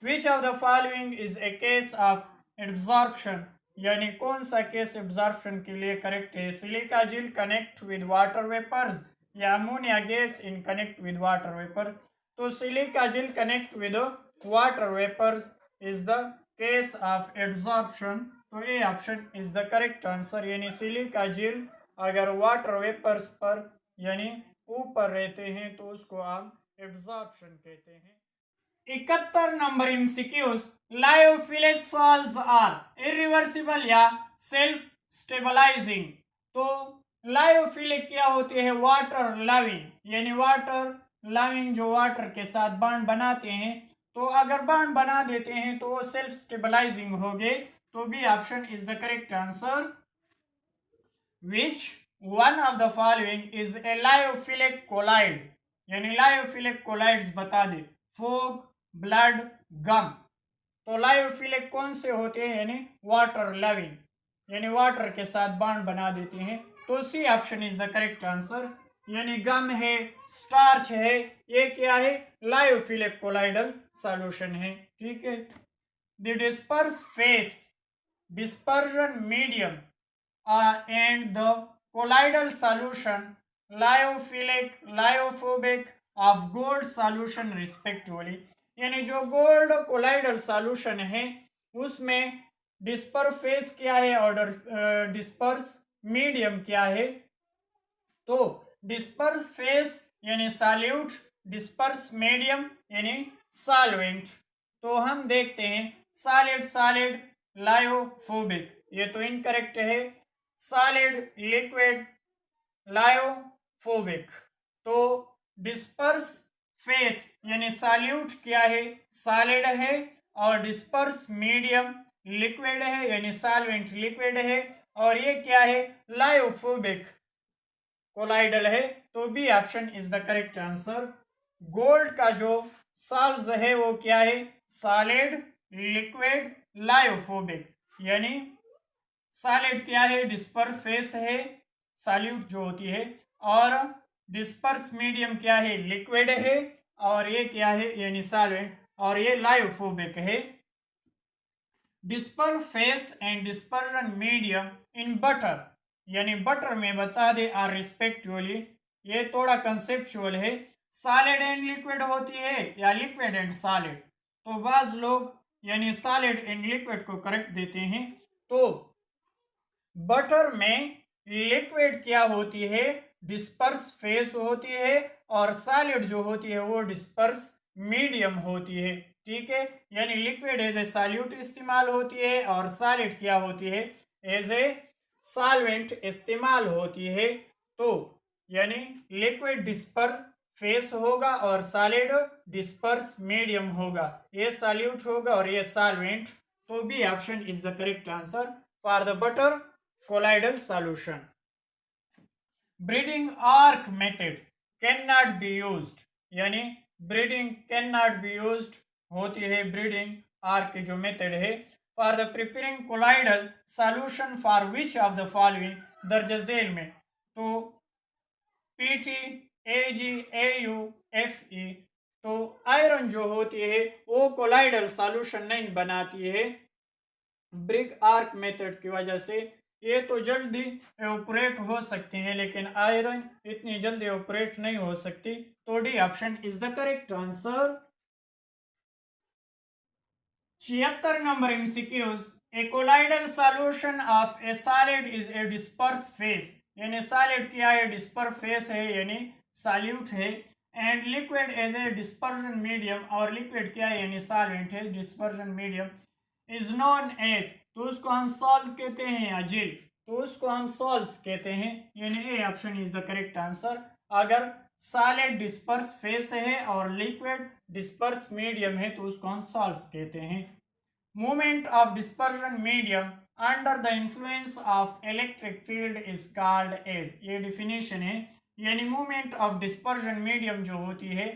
Which of the following is a case of absorption, यानी कौन सा case absorption के लिए करेक्ट है। Silica gel connect with water vapours या ammonia gas in connect with water vapour. तो silica gel connect with water vapours is the case of absorption, तो A option is the correct answer. यानी silica gel अगर water vapours पर यानी ऊपर रहते हैं तो उसको हम एब्जॉर्प्शन कहते हैं। 71 number MCQs। Lyophilic sols are irreversible या सेल्फ स्टेबलाइजिंग। तो लायोफिलिक क्या होती है, वाटर लविंग, यानी वाटर लविंग जो वाटर के साथ बॉन्ड बनाते हैं, तो अगर बॉन्ड बना देते हैं तो वो सेल्फ स्टेबलाइजिंग हो गए। तो B option is the correct answer. Which one of the following is a lyophilic colloid, यानी लायोफिलिक कोलाइड्स बता दे। फोग, ब्लड, गम। तो लायोफिलिक कौन से होते हैं, यानी वाटर लविंग, यानी वाटर के साथ बॉन्ड बना देते हैं। तो C option is the correct answer. यानी गम है, स्टार्च है, ये क्या है, लायोफिलिक कोलाइडल सॉल्यूशन है। ठीक है। The disperse phase, dispersion medium and the colloidal solution lyophilic, lyophobic of gold solution respectively, यानी जो गोल्ड कोलाइडल सॉल्यूशन है उसमें डिस्पर फेस क्या है और डिस्पर्स मीडियम क्या है। तो डिस्पर्स फेस यानी सॉल्यूट, डिस्पर्स मीडियम यानी सॉल्वेंट। तो हम देखते हैं सॉलिड सॉलिड लायोफोबिक, ये तो इनकरेक्ट है। Solid liquid lyophobic. तो डिस्पर्स फेस यानी सॉल्यूट क्या है, सॉलिड है, और डिस्पर्स मीडियम लिक्विड है यानी सॉल्वेंट लिक्विड है, और ये क्या है, लायोफोबिक कोलाइडल है। तो B option is the correct answer. Gold का जो सॉल्व्स है वो क्या है, सॉलिड लिक्विड लायोफोबिक, यानी सॉलिड क्या है, डिस्पर्स फेस है, सॉल्यूट जो होती है, और डिस्पर्स मीडियम क्या है, लिक्विड है, और ये क्या है, यानी सॉल्वेंट, और ये लायोफोबिक है। Disperse face and dispersion medium in butter, यानी बटर में बता दे आर रिस्पेक्टिवली, ये थोड़ा कंसेप्चुअल है। सॉलिड एंड लिक्विड होती है या लिक्विड एंड सॉलिड, तो बाज लोग यानी सॉलिड एंड लिक्विड को करेक्ट देते हैं। तो बटर में लिक्विड क्या होती है, डिस्पर्स फेस होती है, और सॉलिड जो होती है वो डिस्पर्स मीडियम होती है। ठीक है, यानी लिक्विड एज ए सॉल्यूट इस्तेमाल होती है और सॉलिड क्या होती है, एज ए सॉल्वेंट इस्तेमाल होती है। तो यानी लिक्विड डिस्पर्स फेस होगा और सॉलिड डिस्पर्स मीडियम होगा, ये सॉल्यूट होगा और ये सॉल्वेंट। तो B option is the correct answer for the butter colloidal solution. Breeding arc method can not be used, यानी breeding can not be used होती है ब्रीडिंग आर्क की जो मेथड है, for the preparing colloidal solution for which of the following दर्ज झेल में। तो पीटी, एजी, एयू, एफई। तो आयरन जो होती है वो कोलाइडल सॉल्यूशन नहीं बनाती है ब्रिक आर्क मेथड की वजह से, ये तो जल्दी एवोपरेट हो सकते हैं, लेकिन आयरन इतनी जल्दी एवोपरेट नहीं हो सकती। तो D option is the correct answer. 76 number MCQs. A colloidal solution of a solid is a disperse phase, यानी सॉलिड क्या है, डिस्पर्स फेस है यानी सॉल्यूट है। And liquid as a dispersion medium, और लिक्विड क्या है यानी सॉल्वेंट है, dispersion medium is known as, तो उसको हम सॉल्स कहते हैं, या जेल, तो उसको हम सॉल्स कहते हैं, यानी ए option is the correct answer. अगर सॉलिड डिस्पर्स फेस है और लिक्विड डिस्पर्स मीडियम है तो उसको हम सॉल्ट्स कहते हैं। Movement of dispersion medium under the influence of electric field is called as, ये डिफिनेशन है, यानी मूवमेंट ऑफ डिस्पर्जन मीडियम जो होती है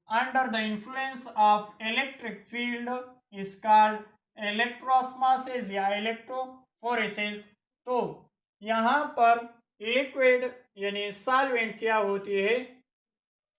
under the influence of electric field is called electroosmosis या इलेक्ट्रोफोरेसिस। तो यहाँ पर लिक्विड यानी सॉल्वेंट क्या होती है,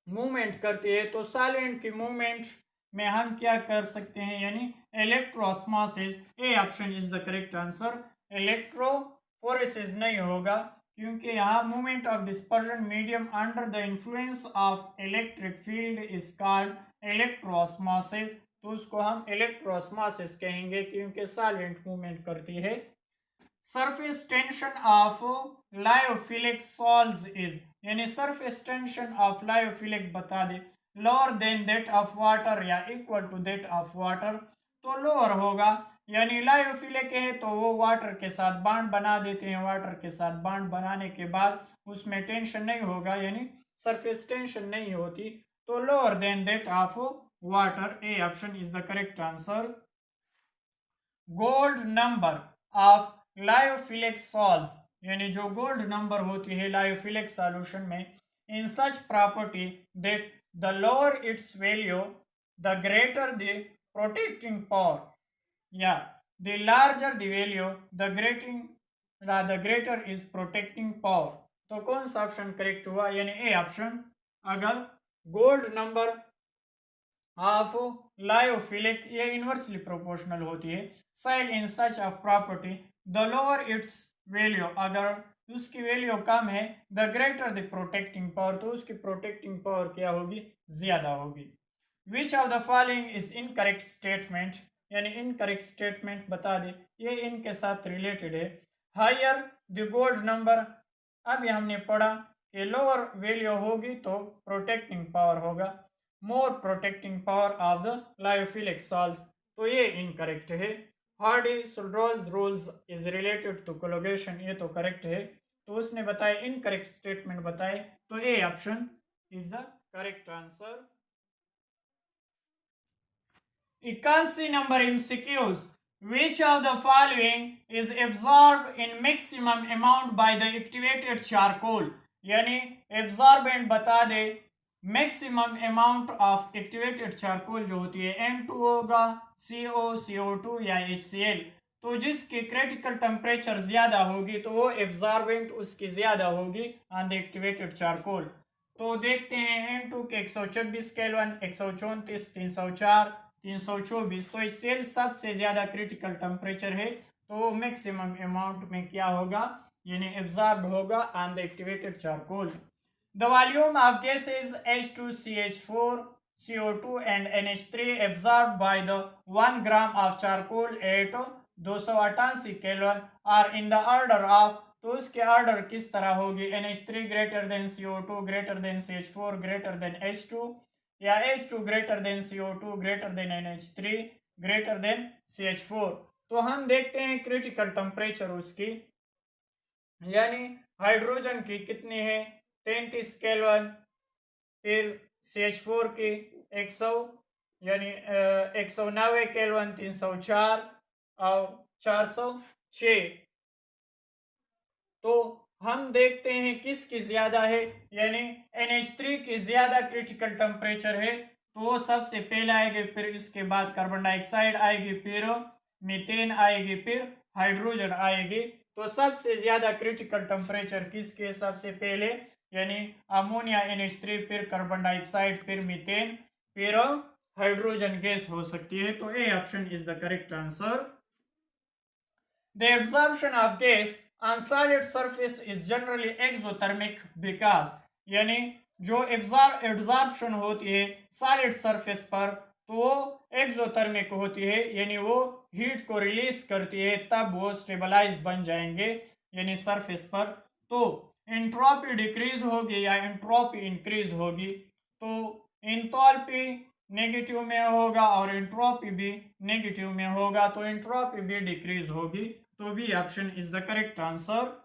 मूवमेंट करती है, तो सॉल्वेंट की मूवमेंट में हम क्या कर सकते हैं, यानी electroosmosis. A option is the correct answer. Electrophoresis नहीं होगा, क्योंकि यहाँ movement of dispersion medium under the influence of electric field is called electroosmosis, तो उसको हम इलेक्ट्रोस्मोसिस कहेंगे क्योंकि सॉल्वेंट मूवमेंट करती है। Surface tension of lyophilic salts is, यानी सरफेस टेंशन ऑफ लायोफिलिक बता दे, lower than that of water या equal to that of water, तो लोअर होगा, यानी लायोफिलिक है तो वो वाटर के साथ बॉन्ड बना देते हैं, वाटर के साथ बॉन्ड बनाने के बाद उसमें टेंशन नहीं होगा, यानी सरफेस टेंशन नहीं होती, तो lower than that of water. A option is the correct answer. Gold number of lyophilic salts, यानी जो गोल्ड नंबर होती है लायोफिलिक सॉल्यूशन में, in such property that the lower its value the greater the protecting power, या the larger the value the greater is protecting power. तो कौन सा option correct हुआ, यानी ए ऑप्शन। अगर गोल्ड नंबर ऑफ लायोफिलिक ये inversely proportional होती है, साइल in such of property the lower its value, अगर उसकी वैल्यू कम है, the greater the protecting power, तो उसकी प्रोटेक्टिंग पावर क्या होगी, ज्यादा होगी। Which of the following is incorrect statement, यानी इनकरेक्ट स्टेटमेंट बता दे, ये इनके साथ रिलेटेड है। हायर द गोल्ड नंबर, अभी हमने पढ़ा कि लोअर वैल्यू होगी तो प्रोटेक्टिंग पावर होगा, more protecting power of the lyophilic salts, तो ये इनकरेक्ट है। Hardy Schulze rules is related to coagulation, ये तो करेक्ट है, तो उसने बताया इनकरेक्ट स्टेटमेंट बताए, तो A option is the correct answer. 81 number MCQs. Which of the following is absorbed in maximum amount by the activated charcoal, यानी एब्जॉर्बेंट बता दे maximum amount of activated charcoal जो होती है, M2 होगा, CO, CO2 या HCl, तो जिसकी क्रिटिकल टेम्परेचर ज्यादा होगी तो वो एब्जॉर्बेंट उसकी ज्यादा होगी ऑन द एक्टिवेटेड चारकोल। तो देखते हैं M2 के 126 केल्विन, 134, 304, 324, तो HCl सबसे ज्यादा क्रिटिकल टेम्परेचर है, तो मैक्सिमम अमाउंट में क्या होगा, यानी एब्जॉर्ब होगा on the activated charcoal. The volume of gases H2CH4, CO2 and NH3 absorbed by the 1 gram of charcoal at 288 Kelvin are in the order of, तो उसके ऑर्डर किस तरह होगी, NH3 greater than CO2 greater than CH4 greater than H2, या H2 greater than CO2 greater than NH3 greater than CH4। तो हम देखते हैं क्रिटिकल टेम्परेचर उसकी, यानी हाइड्रोजन की कितनी है, 33 केल्विन, फिर CH4 की 100 यानी 190 केल्विन, 304 और 406। तो हम देखते हैं किसकी ज्यादा है, यानी NH3 की ज्यादा क्रिटिकल टेम्परेचर है, तो वो सबसे पहले आएगी, फिर इसके बाद कार्बन डाइऑक्साइड आएगी, फिर मीथेन आएगी, फिर हाइड्रोजन आएगी। तो सबसे ज्यादा क्रिटिकल टेम्परेचर किसके, सबसे पहले यानी अमोनिया NH3, फिर कार्बन डाइऑक्साइड, फिर मीथेन, फिर हाइड्रोजन गैस हो सकती है, तो A option is the correct answer. The absorption of gas on solid surface is generally exothermic because, यानी जो एब्जॉर्प्शन होती है सॉलिड सरफेस पर तो वो एक्सोथर्मिक होती है, यानी वो हीट को रिलीज करती है, तब वो स्टेबलाइज बन जाएंगे यानी सरफेस पर। तो एंट्रोपी डिक्रीज होगी या एंट्रोपी इंक्रीज होगी, तो एंथैल्पी नेगेटिव में होगा और एंट्रोपी भी नेगेटिव में होगा, तो एंट्रोपी भी डिक्रीज होगी, तो B option is the correct answer.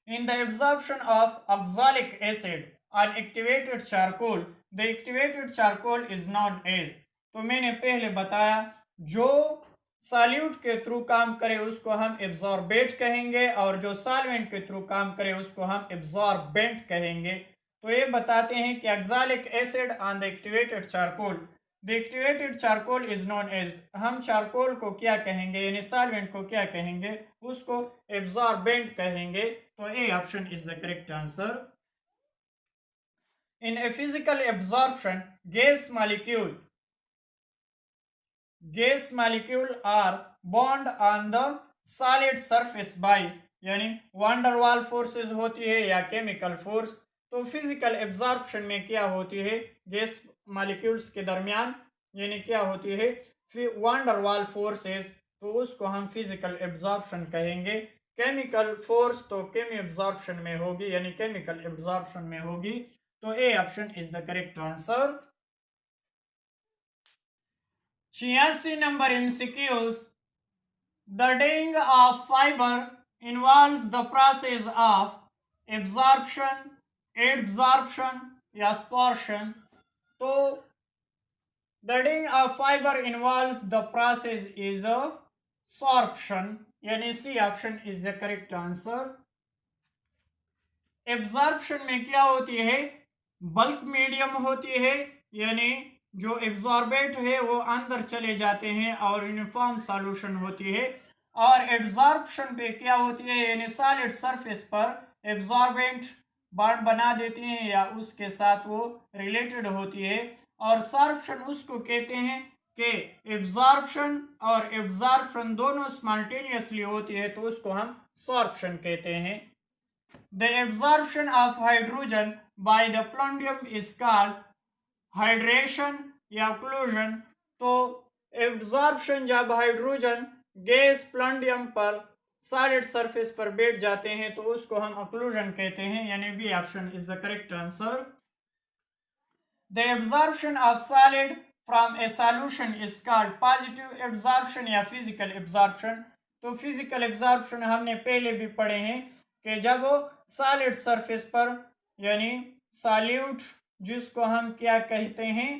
In the absorption of oxalic acid on activated charcoal, the activated charcoal is known as, तो मैंने पहले बताया जो सॉल्यूट के थ्रू काम करे उसको हम एब्जॉर्बेट कहेंगे और जो सॉल्वेंट के थ्रू काम करे उसको हम एब्जॉर्बेंट कहेंगे। तो ये बताते हैं कि oxalic acid on the activated charcoal, the activated charcoal is known as, हम चारकोल को क्या कहेंगे यानी सॉल्वेंट को क्या कहेंगे, उसको एब्जॉर्बेंट कहेंगे, तो A option is the correct answer. In a physical absorption gas molecule are bond on the solid surface by, यानी वांडर वाल फोर्सेस होती है या केमिकल फोर्स। तो फिजिकल एब्जॉर्प्शन में क्या होती है गैस मॉलिक्यूल्स के दरमियान, यानी क्या होती है वांडर वाल फोर्सेस, तो उसको हम फिजिकल एब्जॉर्प्शन कहेंगे। केमिकल फोर्स तो केमी एब्जॉर्प्शन में होगी यानी केमिकल एब्जॉर्प्शन में होगी, तो A option is the correct answer. 86 number MCQs, the dyeing of fiber involves the process of absorption, adsorption या absorption। तो the dyeing of fiber involves the process is a sorption, यानी C option is the correct answer. Absorption में क्या होती है, bulk medium होती है, यानी जो एब्जॉर्बेट है वो अंदर चले जाते हैं और यूनिफॉर्म सॉल्यूशन होती है। और एब्जॉर्प्शन पे क्या होती है, यानी सॉलिड सरफेस पर एब्जॉर्बेंट बॉन्ड बना देती हैं या उसके साथ वो रिलेटेड होती है। और सॉर्प्शन उसको कहते हैं कि एब्जॉर्प्शन और एब्जॉर्प्शन दोनों सिमल्टेनियसली होती है, तो उसको हम सॉर्प्शन कहते हैं। The absorption of hydrogen by the palladium is called hydration या ओक्लूजन। तो एब्जॉर्प्शन जब हाइड्रोजन गैस प्लूडियम पर सॉलिड सरफेस पर बैठ जाते हैं तो उसको हम ओक्लूजन कहते हैं, यानी B option is the correct answer. The absorption of solid from a solution is called positive absorption या फिजिकल एब्जॉर्प्शन। तो फिजिकल एब्जॉर्प्शन हमने पहले भी पढ़े हैं कि जब वो सॉलिड सरफेस पर यानी सॉल्यूट जिसको हम क्या कहते हैं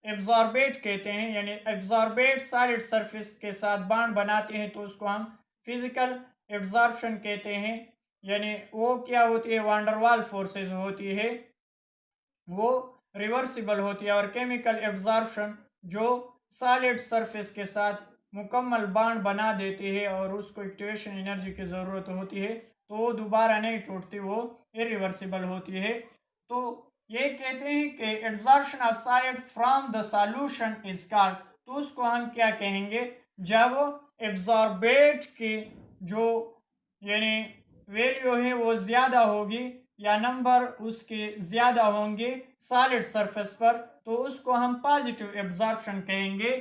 एब्जॉर्बेट कहते हैं, यानी एब्जॉर्बेट सॉलिड सरफेस के साथ बॉन्ड बनाते हैं तो उसको हम फिजिकल एब्जॉर्प्शन कहते हैं। यानी वो क्या होती है वांडरवाल फोर्सेस होती है, वो रिवर्सिबल होती है। और केमिकल एब्जॉर्प्शन जो सॉलिड सरफेस के साथ मुकम्मल बॉन्ड बना देती है और उसको एक्टिवेशन एनर्जी की ज़रूरत होती है तो वो दोबारा नहीं टूटती, वो इरिवर्सिबल होती है। तो ये कहते हैं कि absorption of solid from the solution is called, तो उसको हम क्या कहेंगे जब एब्जॉर्बेट की जो यानी वैल्यू है वो ज़्यादा होगी या नंबर उसके ज़्यादा होंगे सॉलिड सरफेस पर, तो उसको हम पॉजिटिव एब्जॉर्प्शन कहेंगे।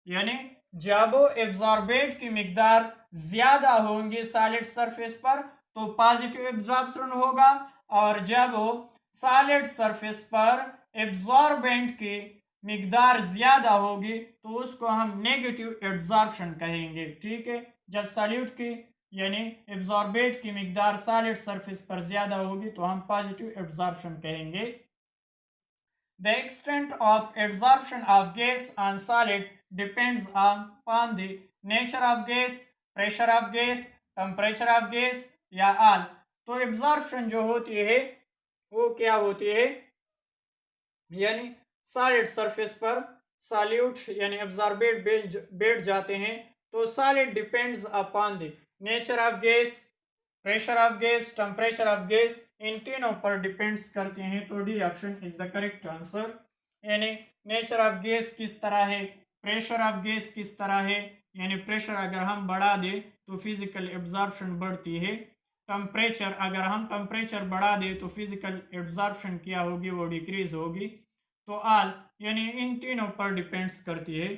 यानी जब एब्जॉर्बेट की मिकदार ज़्यादा होंगी सॉलिड सरफेस पर तो पॉजिटिव एब्जॉर्प्शन होगा, और जब सॉलिड सरफेस पर एब्जॉर्बेंट की मिकदार ज़्यादा होगी तो उसको हम नेगेटिव एब्जॉर्प्शन कहेंगे। ठीक है, जब सॉल्यूट की यानी एब्जॉर्बेट की मिकदार सॉलिड सरफेस पर ज़्यादा होगी तो हम पॉजिटिव एब्जॉर्प्शन कहेंगे। The extent of absorption of gas on solid depends on the nature of gas, pressure of gas, temperature of gas या ऑल। तो एब्जॉर्प्शन जो होती है वो क्या होती है, यानी सॉलिड सरफेस पर सॉल्यूट यानी एब्जॉर्बेट बैठ जाते हैं तो solid depends upon the nature of gas, pressure of gas, temperature of gas, इन तीनों पर डिपेंड्स करते हैं, तो D option is the correct answer. यानी नेचर ऑफ गैस किस तरह है, प्रेशर ऑफ गैस किस तरह है, यानी प्रेशर अगर हम बढ़ा दें तो फिजिकल एब्जॉर्प्शन बढ़ती है। टेम्परेचर, अगर हम टेम्परेचर बढ़ा दें तो फिजिकल एब्जॉर्प्शन क्या होगी, वो डिक्रीज होगी। तो ऑल यानी इन तीनों पर डिपेंड्स करती है।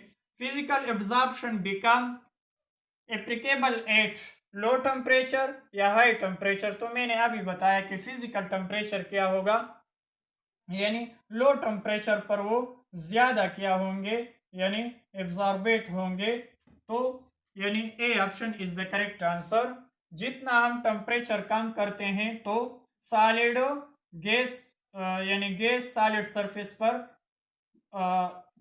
Physical absorption become applicable at low temperature या हाई टेम्परेचर। तो मैंने अभी बताया कि फिजिकल टेम्परेचर क्या होगा, यानी लो टेम्परेचर पर वो ज्यादा क्या होंगे, यानी एब्जॉर्बेट होंगे। तो यानी ए option is the correct answer. जितना हम टेम्परेचर कम करते हैं तो सॉलिड गैस यानी गैस सॉलिड सरफेस पर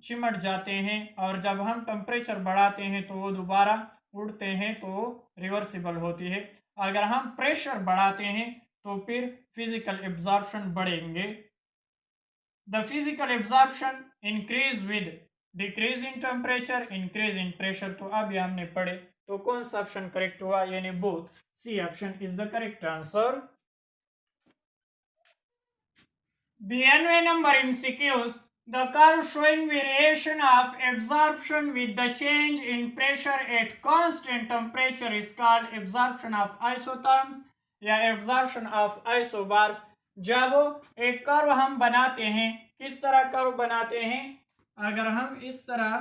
चिमट जाते हैं, और जब हम टेम्परेचर बढ़ाते हैं तो वो दोबारा उड़ते हैं, तो रिवर्सिबल होती है। अगर हम प्रेशर बढ़ाते हैं तो फिर फिजिकल एब्जॉर्प्शन बढ़ेंगे। The physical absorption increase with decrease in temperature, increase in pressure. तो अभी हमने पढ़े, तो कौन सा ऑप्शन करेक्ट हुआ, यानी both. C option is the correct answer. BNA number MCQs. The curve showing variation of absorption with the change in pressure at constant temperature is called absorption of isotherms या absorption of isobars। जब एक curve हम बनाते हैं, किस तरह curve बनाते हैं, अगर हम इस तरह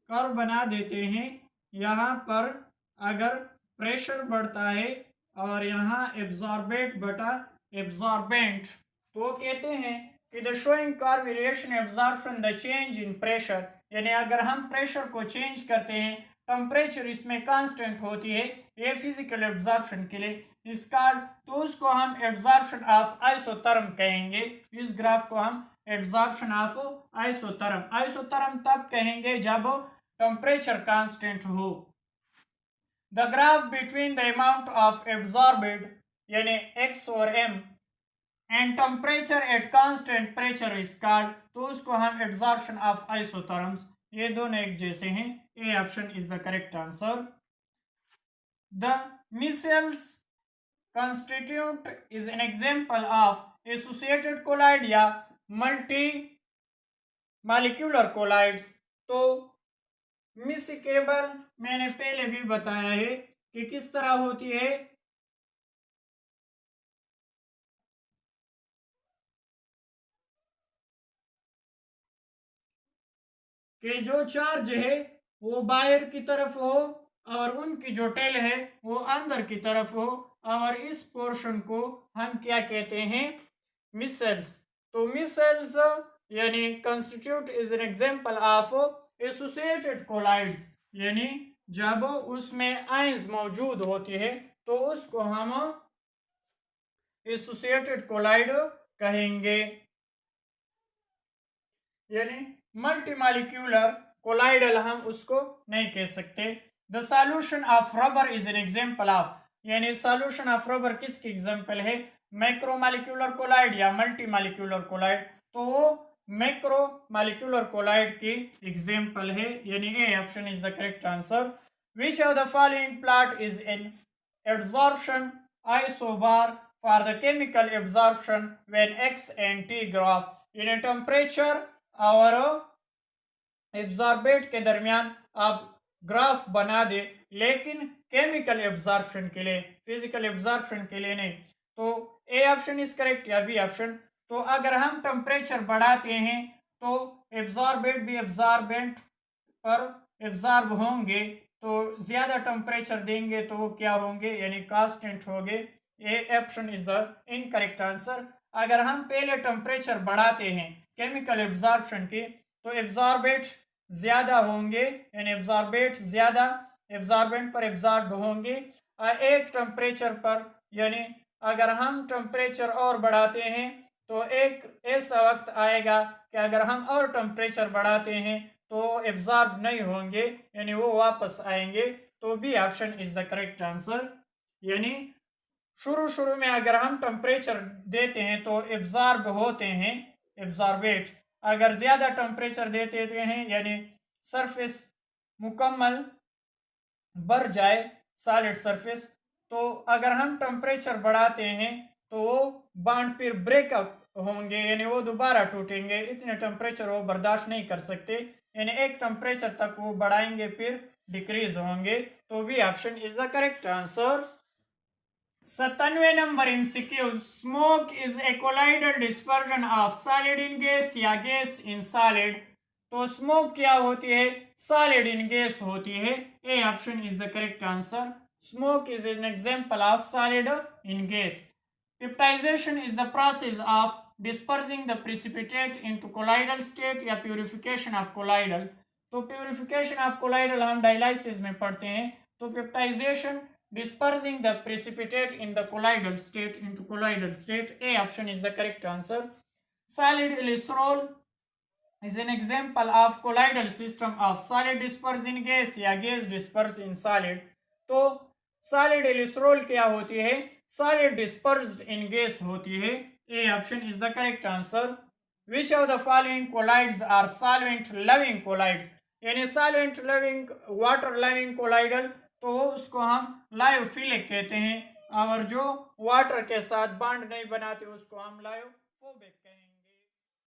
कर्व बना देते हैं, यहाँ पर अगर प्रेशर बढ़ता है और यहाँ एब्जॉर्बेट बटा एब्जॉर्बेंट, तो कहते हैं कि the showing curve variation absorption the change in pressure, यानी अगर हम प्रेशर को चेंज करते हैं, टेम्परेचर इसमें कांस्टेंट होती है, ये फिजिकल एब्जॉर्प्शन के लिए इसका, तो उसको हम एब्जॉर्प्शन ऑफ आइसोथर्म कहेंगे। इस ग्राफ को हम एब्जॉर्प्शन ऑफ आइसोथर्म, आइसोथर्म तब कहेंगे जब टेम्परेचर कांस्टेंट हो। The graph between the amount of एब्जॉर्बेड यानी x और m and temperature at constant pressure is called, तो उसको हम एब्जॉर्प्शन ऑफ आइसोथर्म्स, ये दोनों एक जैसे हैं। ए option is the correct answer. The micelles constituent is an example of associated collide या मल्टी मॉलिक्यूलर कोलाइड्स। तो मिसिकेबल मैंने पहले भी बताया है कि किस तरह होती है, कि जो चार्ज है वो बाहर की तरफ हो और उनकी जो टेल है वो अंदर की तरफ हो, और इस पोर्शन को हम क्या कहते हैं, मिसेल्स। तो मिसेल्स यानी constitute is an example of associated colloids, यानी जब उसमें आयंस मौजूद होती है तो उसको हम एसोसिएटेड कोलाइड कहेंगे। यानी मल्टीमॉलिक्यूलर कोलाइडल हम उसको नहीं कह सकते। The solution of rubber is an example of, यानी सॉल्यूशन ऑफ रबर किसकी एग्जांपल है, मैक्रोमॉलिक्यूलर कोलाइड या मल्टीमॉलिक्यूलर कोलाइड। तो वो मैक्रोमॉलिक्यूलर कोलाइड की एग्जांपल है, यानी ए option is the correct answer. Which of the following plot is an absorption isobar for the chemical absorption when x and t graph in a temperature और absorbent के दरमियान आप ग्राफ बना दे, लेकिन केमिकल एब्जॉर्प्शन के लिए, फिजिकल एब्जॉर्प्शन के लिए नहीं। तो ए ऑप्शन इज करेक्ट या बी ऑप्शन। तो अगर हम टेम्परेचर बढ़ाते हैं तो एब्जॉर्बेट भी एब्जॉर्बेंट पर एब्जॉर्ब होंगे, तो ज्यादा टेम्परेचर देंगे तो वो क्या होंगे, यानी कांस्टेंट होंगे। ए option is the incorrect answer. अगर हम पहले टेम्परेचर बढ़ाते हैं केमिकल एब्जॉर्प्शन की, तो एब्जॉर्बेट ज्यादा होंगे, यानी एब्जॉर्बेट ज्यादा एब्जॉर्बेंट पर एब्जॉर्ब होंगे। एक टेम्परेचर पर, यानी अगर हम टेम्परेचर और बढ़ाते हैं तो एक ऐसा वक्त आएगा कि अगर हम और टेम्परेचर बढ़ाते हैं तो एब्जॉर्ब नहीं होंगे, यानी वो वापस आएंगे। तो B option is the correct answer. यानी शुरू में अगर हम टेम्परेचर देते हैं तो एब्जॉर्ब होते हैं, एब्जॉर्बेट। अगर ज्यादा टेम्परेचर देते हैं यानी सरफेस मुकम्मल भर जाए सॉलिड सरफेस, तो अगर हम टेम्परेचर बढ़ाते हैं तो वो बॉन्ड फिर ब्रेकअप होंगे, यानी वो दोबारा टूटेंगे। इतने टेम्परेचर वो बर्दाश्त नहीं कर सकते, यानी एक टेम्परेचर तक वो बढ़ाएंगे फिर डिक्रीज होंगे, तो भी option is the correct answer. 97 number MCQ, smoke is a colloidal dispersion of solid in gas या गैस इन सॉलिड। तो स्मोक क्या होती है? सॉलिड इन गैस होती है। A option is the correct answer. Smoke is an example of solid in gas. Peptization is the process of dispersing the precipitate into colloidal state या purification of colloidal. तो purification of colloidal हम dialysis में पढ़ते हैं। तो peptization, dispersing the precipitate in the colloidal state into colloidal state. A option is the correct answer. Solid glycerol is an example of colloidal system of solid dispersed in gas या gas dispersed in solid. तो solid glycerol क्या होती है? Solid dispersed in gas होती है। A option is the correct answer. Which of the following colloids are solvent loving colloids? यानी solvent loving, water loving colloidal, तो उसको हम लायोफिलिक कहते हैं, और जो वाटर के साथ बॉन्ड नहीं बनाते उसको हम लायोफोबिक